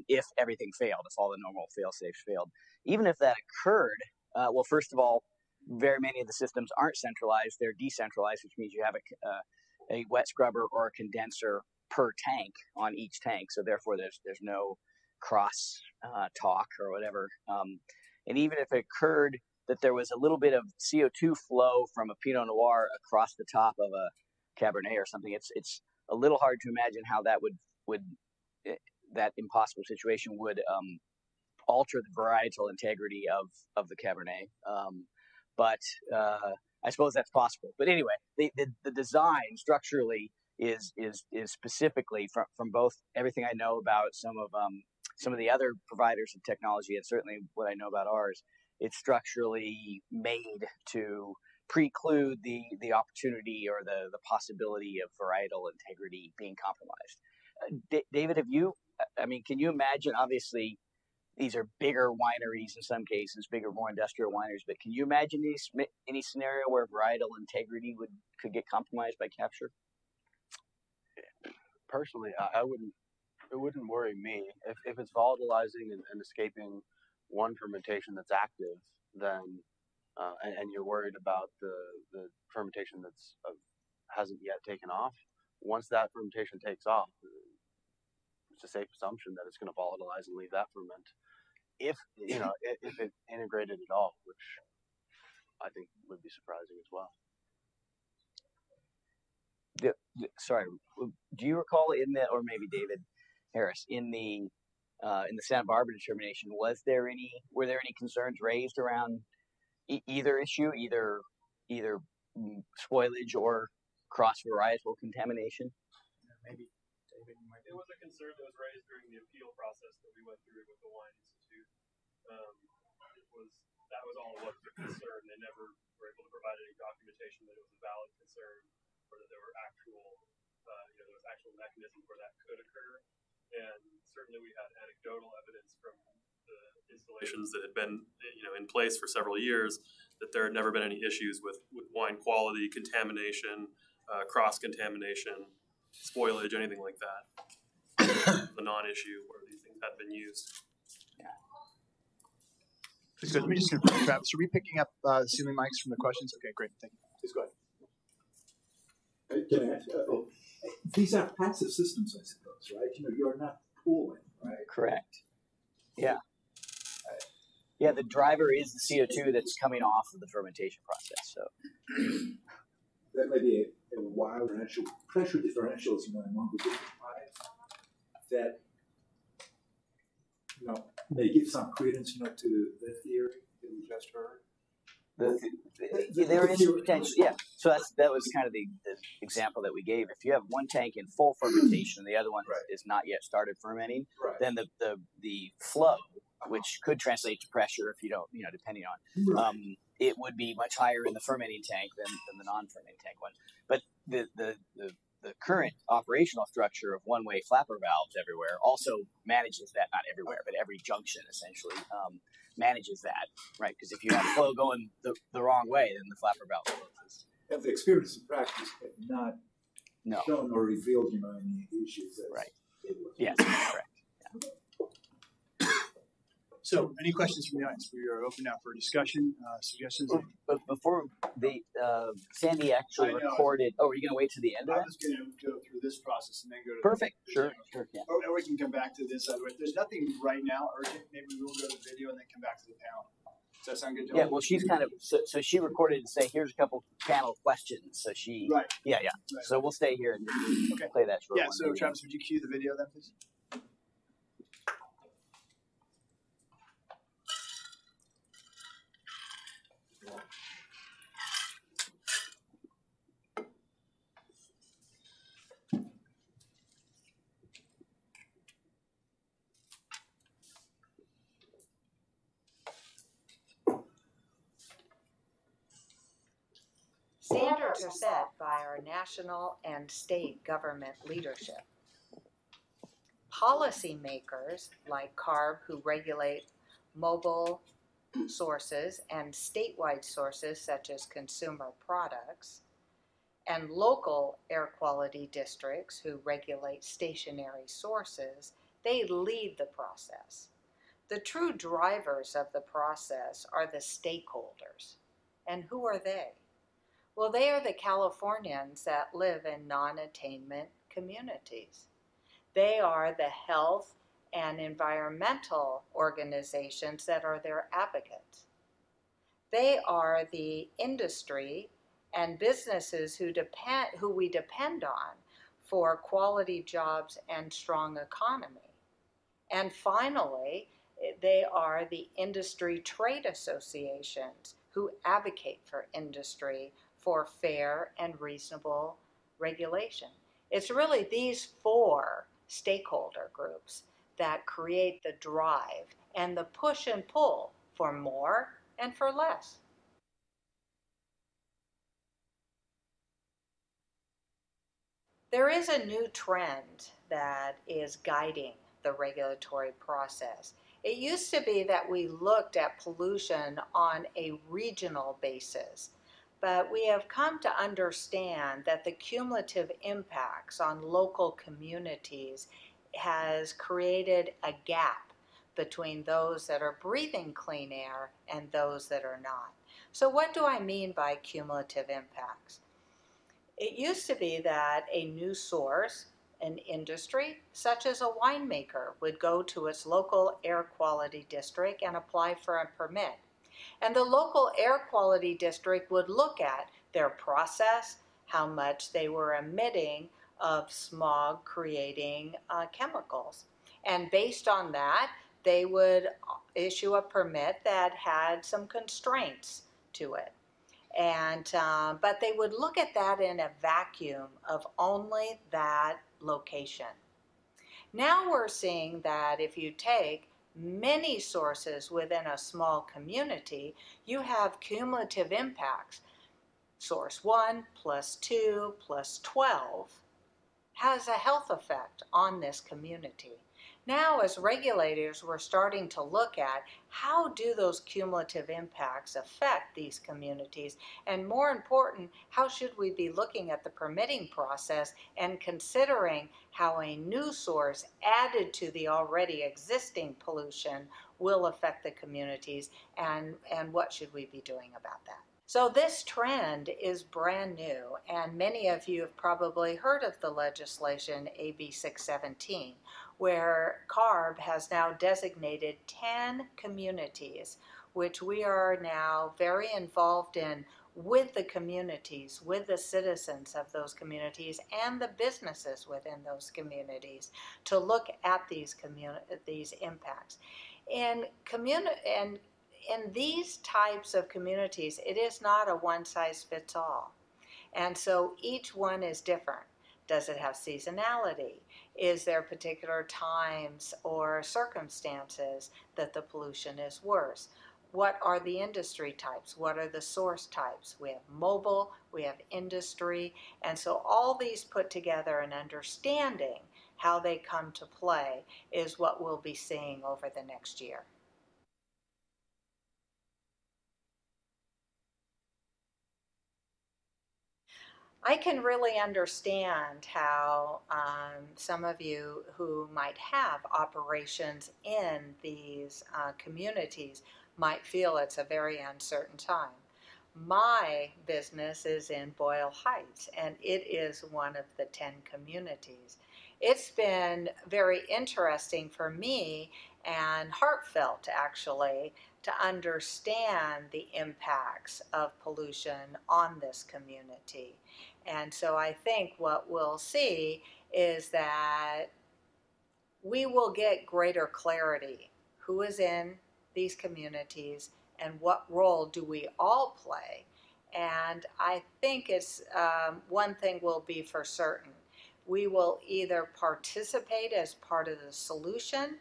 if everything failed, if all the normal fail-safes failed. Even if that occurred, well, first of all, very many of the systems aren't centralized; they're decentralized, which means you have a wet scrubber or a condenser per tank on each tank, so therefore there's no cross talk or whatever. And even if it occurred that there was a little bit of CO2 flow from a Pinot Noir across the top of a Cabernet or something, it's a little hard to imagine how that would that impossible situation would alter the varietal integrity of the Cabernet. But I suppose that's possible. But anyway, the design structurally is specifically from both everything I know about some of the other providers of technology, and certainly what I know about ours. It's structurally made to preclude the opportunity or the possibility of varietal integrity being compromised. David, can you imagine? Obviously, these are bigger wineries in some cases, bigger, more industrial wineries. But can you imagine any scenario where varietal integrity could get compromised by capture? Personally, I wouldn't. It wouldn't worry me if it's volatilizing and escaping one fermentation that's active, then and you're worried about the fermentation that's hasn't yet taken off. Once that fermentation takes off, it's a safe assumption that it's going to volatilize and leave that ferment. If it integrated at all, which I think would be surprising as well. Sorry, do you recall in that, or maybe David, Harris, in the Santa Barbara determination, were there any concerns raised around either issue, either spoilage or cross-varietal contamination? Maybe David, you might. It was a concern that was raised during the appeal process that we went through with the Wine Institute. That was all it was a concern. They never were able to provide any documentation that it was a valid concern, or that there were there was actual mechanisms where that could occur. And certainly we had anecdotal evidence from the installations that had been in place for several years that there had never been any issues with wine quality, contamination, cross-contamination, spoilage, anything like that. The non-issue where these things had been used. Yeah. Good. Let me just confirm, Travis. Are we picking up ceiling mics from the questions? Okay, great. Thank you. Please go ahead. Can I ask? These are passive systems, I suppose, right? You're not pooling, right? Correct. Yeah. Yeah, the driver is the CO2 that's coming off of the fermentation process. So that may be a wild pressure differentials, in one particular pipe that may give some credence, to the theory that we just heard. There is potential, yeah. So that was kind of the example that we gave. If you have one tank in full fermentation, the other one is not yet started fermenting, then the flow, which could translate to pressure if you don't, depending on, it would be much higher in the fermenting tank than the non-fermenting tank one. But the current operational structure of one-way flapper valves everywhere also manages that, not everywhere, but every junction essentially manages that, right? Because if you have flow going the wrong way, then the flapper valve closes. And the experience in practice have not shown or revealed, any issues. Right. Yes, correct. Yeah. So, any questions from the audience? We are open now for discussion, suggestions. But before Sandy actually recorded. Oh, are you going to wait to the end of it? I was going to go through this process and then go to Perfect. Sure. Yeah. Or we can come back to this other way. There's nothing right now urgent. Maybe we'll go to the video and then come back to the panel. Does that sound good, John? Yeah. Well, she's kind of so she recorded and say, "Here's a couple panel questions." So she. Right. Yeah. Yeah. Right. So we'll stay here and play that short. Yeah. So Travis, would you cue the video then, please? Standards are set by our national and state government leadership. Policymakers like CARB, who regulate mobile sources and statewide sources such as consumer products, and local air quality districts who regulate stationary sources, they lead the process. The true drivers of the process are the stakeholders. And who are they? Well, they are the Californians that live in non-attainment communities. They are the health and environmental organizations that are their advocates. They are the industry and businesses who we depend on for quality jobs and strong economy. And finally, they are the industry trade associations who advocate for industry for fair and reasonable regulation. It's really these four stakeholder groups that create the drive and the push and pull for more and for less. There is a new trend that is guiding the regulatory process. It used to be that we looked at pollution on a regional basis, but we have come to understand that the cumulative impacts on local communities has created a gap between those that are breathing clean air and those that are not. So what do I mean by cumulative impacts? It used to be that a new source, an industry, such as a winemaker, would go to its local air quality district and apply for a permit. And the local air quality district would look at their process, how much they were emitting of smog creating chemicals. And based on that, they would issue a permit that had some constraints to it. And but they would look at that in a vacuum of only that location. Now we're seeing that if you take many sources within a small community, you have cumulative impacts. Source 1 plus 2 plus 12 has a health effect on this community. Now, as regulators, we're starting to look at how do those cumulative impacts affect these communities, and more important, how should we be looking at the permitting process and considering how a new source added to the already existing pollution will affect the communities, and what should we be doing about that? So this trend is brand new, and many of you have probably heard of the legislation AB 617, where CARB has now designated 10 communities, which we are now very involved in with the communities, with the citizens of those communities and the businesses within those communities to look at these impacts. In these types of communities, it is not a one-size-fits-all. And so each one is different. Does it have seasonality? Is there particular times or circumstances that the pollution is worse? What are the industry types? What are the source types? We have mobile, we have industry, and so all these put together and understanding how they come to play is what we'll be seeing over the next year. I can really understand how some of you who might have operations in these communities might feel it's a very uncertain time. My business is in Boyle Heights, and it is one of the 10 communities. It's been very interesting for me and heartfelt, actually, to understand the impacts of pollution on this community. And so I think what we'll see is that we will get greater clarity. Who is in these communities and what role do we all play? And I think it's one thing will be for certain. We will either participate as part of the solution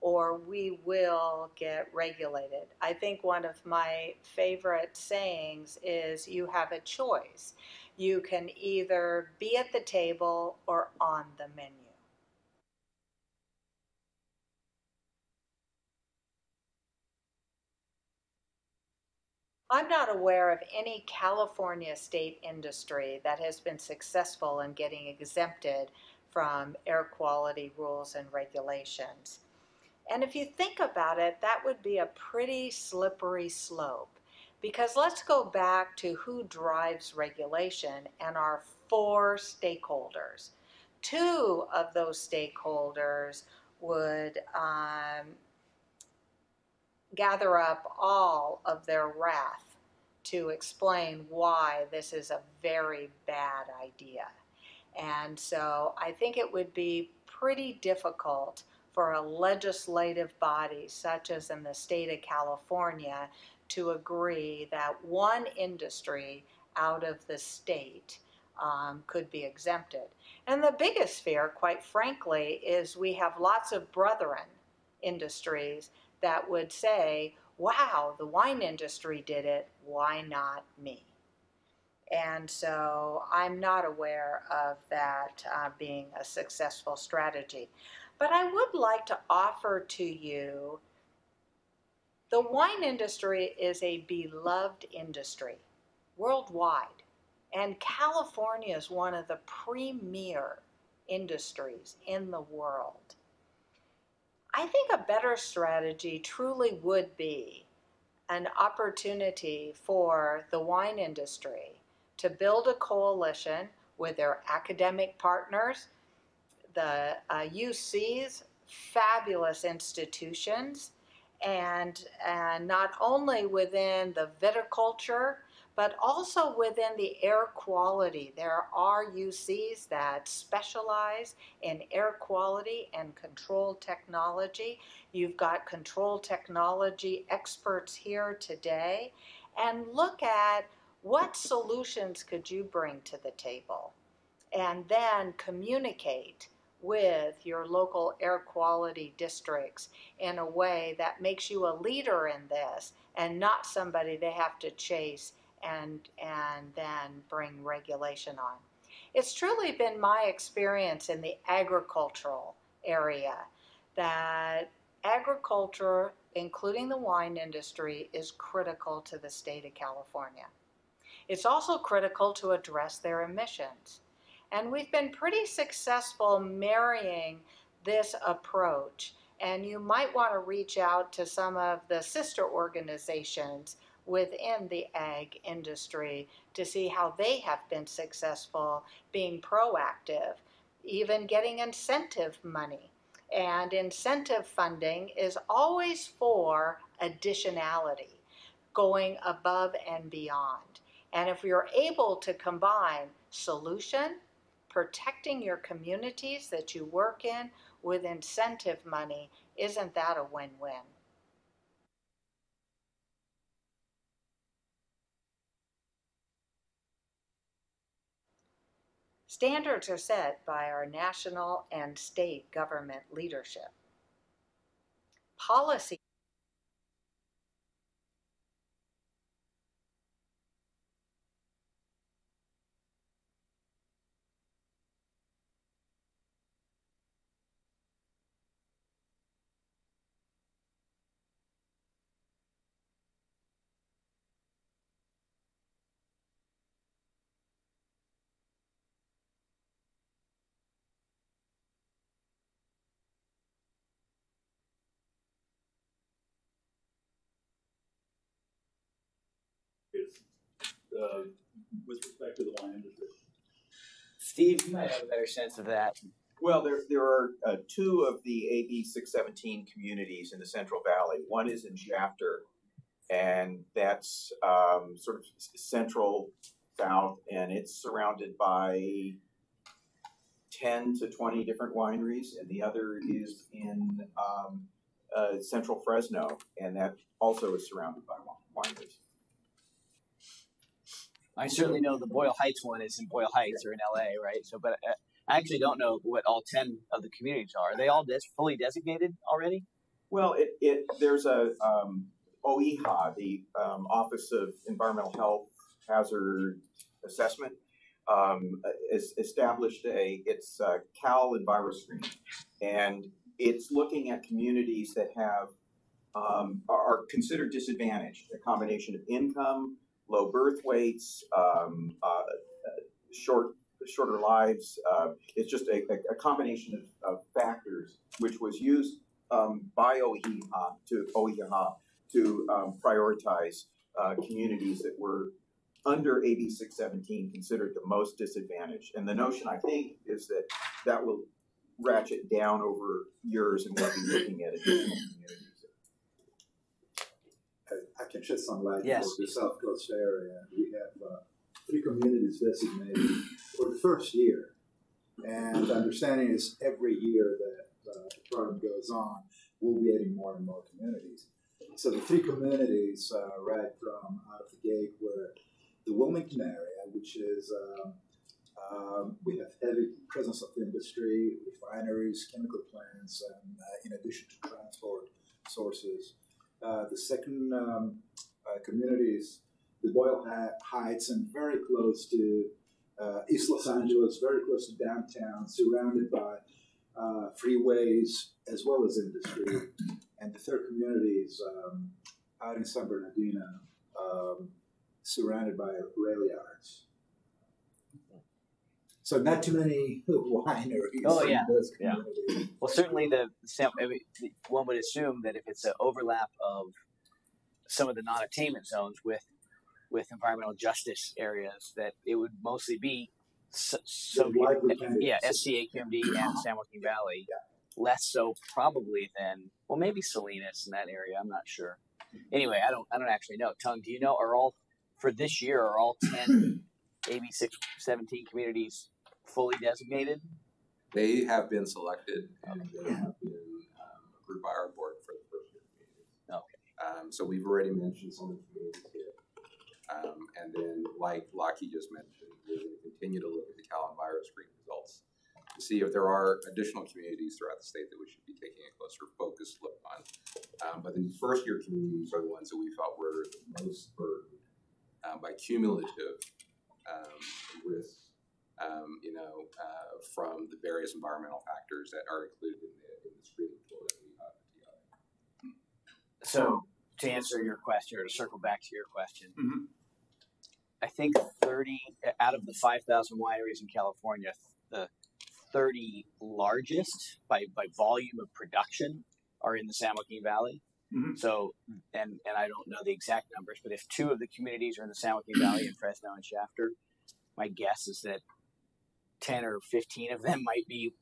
or we will get regulated. I think one of my favorite sayings is you have a choice. You can either be at the table or on the menu. I'm not aware of any California state industry that has been successful in getting exempted from air quality rules and regulations. And if you think about it, that would be a pretty slippery slope. Because let's go back to who drives regulation and our 4 stakeholders. 2 of those stakeholders would gather up all of their wrath to explain why this is a very bad idea. And so I think it would be pretty difficult for a legislative body, such as in the state of California, to agree that one industry out of the state could be exempted. And the biggest fear, quite frankly, is we have lots of brethren industries that would say, wow, the wine industry did it, why not me? And so I'm not aware of that being a successful strategy. But I would like to offer to you, the wine industry is a beloved industry worldwide. And California is one of the premier industries in the world. I think a better strategy truly would be an opportunity for the wine industry to build a coalition with their academic partners, the UCs, fabulous institutions, and not only within the viticulture, but also within the air quality. There are UCs that specialize in air quality and control technology. You've got control technology experts here today, and look at what solutions could you bring to the table, and then communicate with your local air quality districts in a way that makes you a leader in this and not somebody they have to chase and then bring regulation on. It's truly been my experience in the agricultural area that agriculture, including the wine industry, is critical to the state of California. It's also critical to address their emissions. And we've been pretty successful marrying this approach. And you might want to reach out to some of the sister organizations within the ag industry to see how they have been successful being proactive, even getting incentive money. And incentive funding is always for additionality, going above and beyond. And if you're able to combine solution, protecting your communities that you work in, with incentive money, isn't that a win-win? Standards are set by our national and state government leadership. Policy with respect to the wine industry. Steve, you might have a better sense of that. Well, there are two of the AB 617 communities in the Central Valley. One is in Chapter, and that's sort of central south, and it's surrounded by 10 to 20 different wineries, and the other is in central Fresno, and that also is surrounded by wineries. I certainly know the Boyle Heights one is in Boyle Heights or in LA, right? So, but I actually don't know what all 10 of the communities are. Are they all fully designated already? Well, there's a OEHA, the Office of Environmental Health Hazard Assessment, is established it's Cal EnviroScreen, and it's looking at communities that have are considered disadvantaged, a combination of income, low birth weights, shorter lives. It's just a combination of factors which was used by OEHA to prioritize communities that were under AB 617 considered the most disadvantaged. And the notion, I think, is that will ratchet down over years, and we'll be looking at additional communities. I can shed some light yes. for the South Coast area. We have 3 communities designated for the first year. And the understanding is every year that the program goes on, we'll be adding more and more communities. So the 3 communities right from out of the gate were the Wilmington area, which is, we have heavy presence of industry, refineries, chemical plants, and in addition to transport sources. The second community is the Boyle Heights, and very close to East Los Angeles, very close to downtown, surrounded by freeways as well as industry. And the third community is out in San Bernardino, surrounded by rail yards. So not too many wineries. Oh yeah, yeah. Well, certainly one would assume that if it's an overlap of some of the non-attainment zones with environmental justice areas, that it would mostly be SCA, QMD, and San Joaquin Valley. Yeah. Less so probably than, maybe Salinas in that area. I'm not sure. Anyway, I don't actually know. Tung, do you know? Are all for this year, are all 10 AB 617 communities fully designated? They have been selected and they have been approved by our board for the first year communities. Okay. So we've already mentioned some of the communities here. And then, like Lockie just mentioned, we're going to continue to look at the Cal Enviro Screen results to see if there are additional communities throughout the state that we should be taking a closer focused look on. But these first year communities are the ones that we felt were the most burdened by cumulative risks, from the various environmental factors that are included in the screening tool that we have at TI. So, to answer your question, or to circle back to your question, I think 30 out of the 5,000 wineries in California, the 30 largest by volume of production are in the San Joaquin Valley. So, and I don't know the exact numbers, but if 2 of the communities are in the San Joaquin Valley, in Fresno and Shafter, my guess is that 10 or 15 of them might be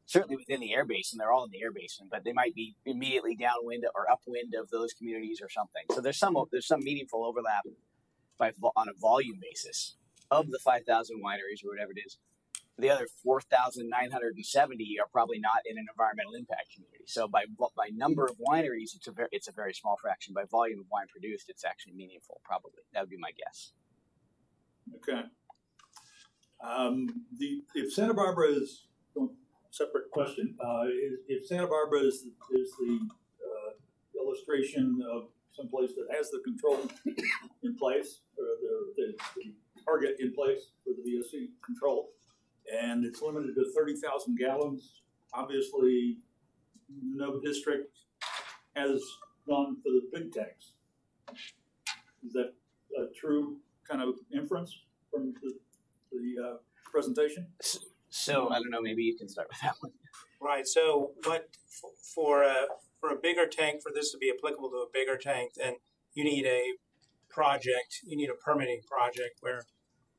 certainly within the air basin. They're all in the air basin, but they might be immediately downwind or upwind of those communities or something. So there's some meaningful overlap on a volume basis of the 5,000 wineries or whatever it is. The other 4,970 are probably not in an environmental impact community. So by number of wineries, it's a very small fraction. By volume of wine produced, it's actually meaningful. Probably that would be my guess. Okay. If Santa Barbara is separate question, if Santa Barbara is the illustration of someplace that has the control in place, or the target in place for the VOC control, and it's limited to 30,000 gallons. Obviously, no district has gone for the big tanks. Is that a true kind of inference from the presentation? So I don't know. Maybe you can start with that one. Right. So what for a bigger tank, for this to be applicable to a bigger tank, then you need a project. You need a permitting project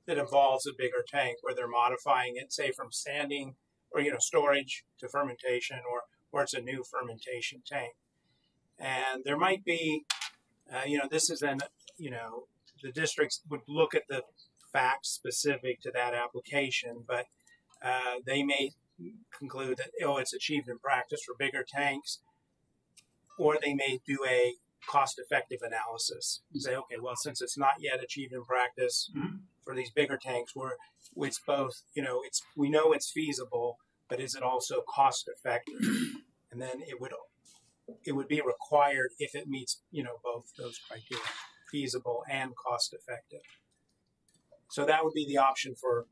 that involves a bigger tank, where they're modifying it, say from standing or storage to fermentation, or it's a new fermentation tank. And there might be, this is the districts would look at the facts specific to that application, but they may conclude that it's achieved in practice for bigger tanks, or they may do a cost-effective analysis and say, okay, well, since it's not yet achieved in practice for these bigger tanks, where it's both, we know it's feasible, but is it also cost-effective? And then it would be required if it meets, both those criteria, feasible and cost-effective. So that would be the option for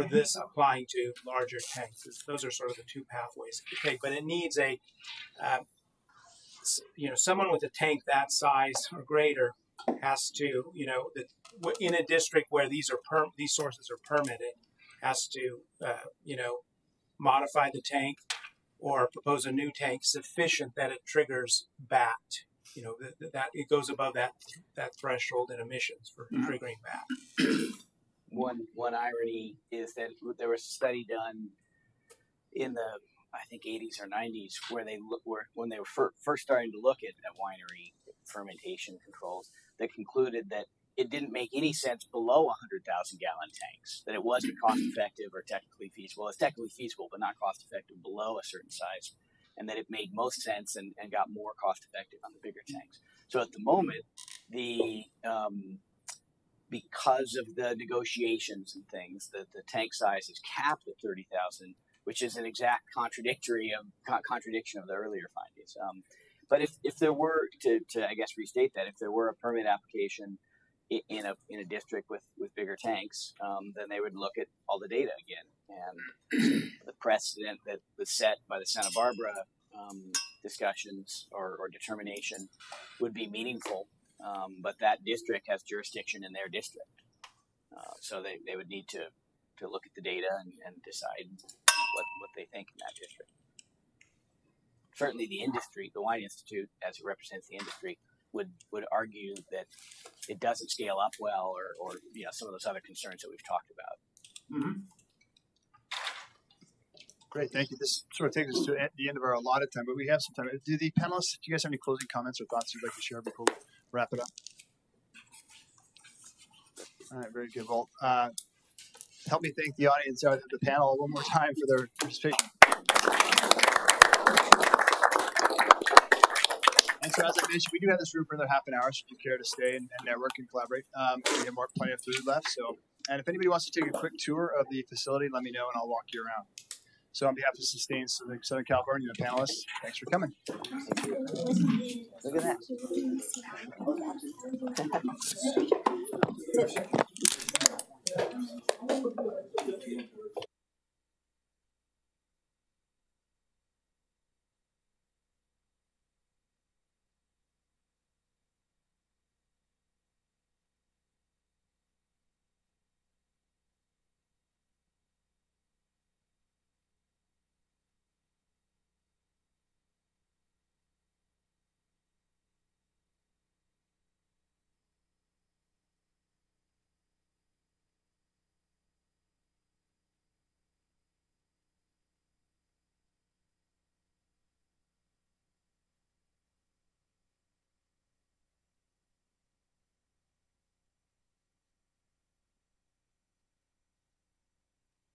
this applying to larger tanks. Those are sort of the 2 pathways to take, but it needs a, someone with a tank that size or greater has to, in a district where these sources are permitted, has to, modify the tank or propose a new tank sufficient that it triggers BAT. That it goes above that threshold in emissions for triggering BAT. One irony is that there was a study done in the, I think, 80s or 90s where when they were first starting to look at winery fermentation controls, they concluded that it didn't make any sense below 100,000 gallon tanks, that it wasn't cost effective or technically feasible. It's technically feasible, but not cost effective below a certain size, and that it made most sense and got more cost effective on the bigger tanks. So at the moment, because of the negotiations and things, the tank size is capped at 30,000, which is an exact contradiction of the earlier findings. But if there were to I guess restate that, if there were a permit application in a district with bigger tanks, then they would look at all the data again, and the precedent that was set by the Santa Barbara discussions or determination would be meaningful. But that district has jurisdiction in their district, so they would need to look at the data and decide what they think in that district. Certainly, the industry, the Wine Institute, as it represents the industry, would argue that it doesn't scale up well, or some of those other concerns that we've talked about. Mm-hmm. Great, thank you. This sort of takes us to the end of our allotted time, but we have some time. Do the panelists, do you guys have any closing comments or thoughts you'd like to share before we wrap it up? All right, very good. Well, help me thank the audience, the panel, one more time for their participation. And so, as I mentioned, we do have this room for another half an hour, so if you care to stay and network and collaborate. We have plenty of food left. So, and if anybody wants to take a quick tour of the facility, let me know, and I'll walk you around. So, on behalf of Sustain Southern California and the panelists, thanks for coming. Look at that.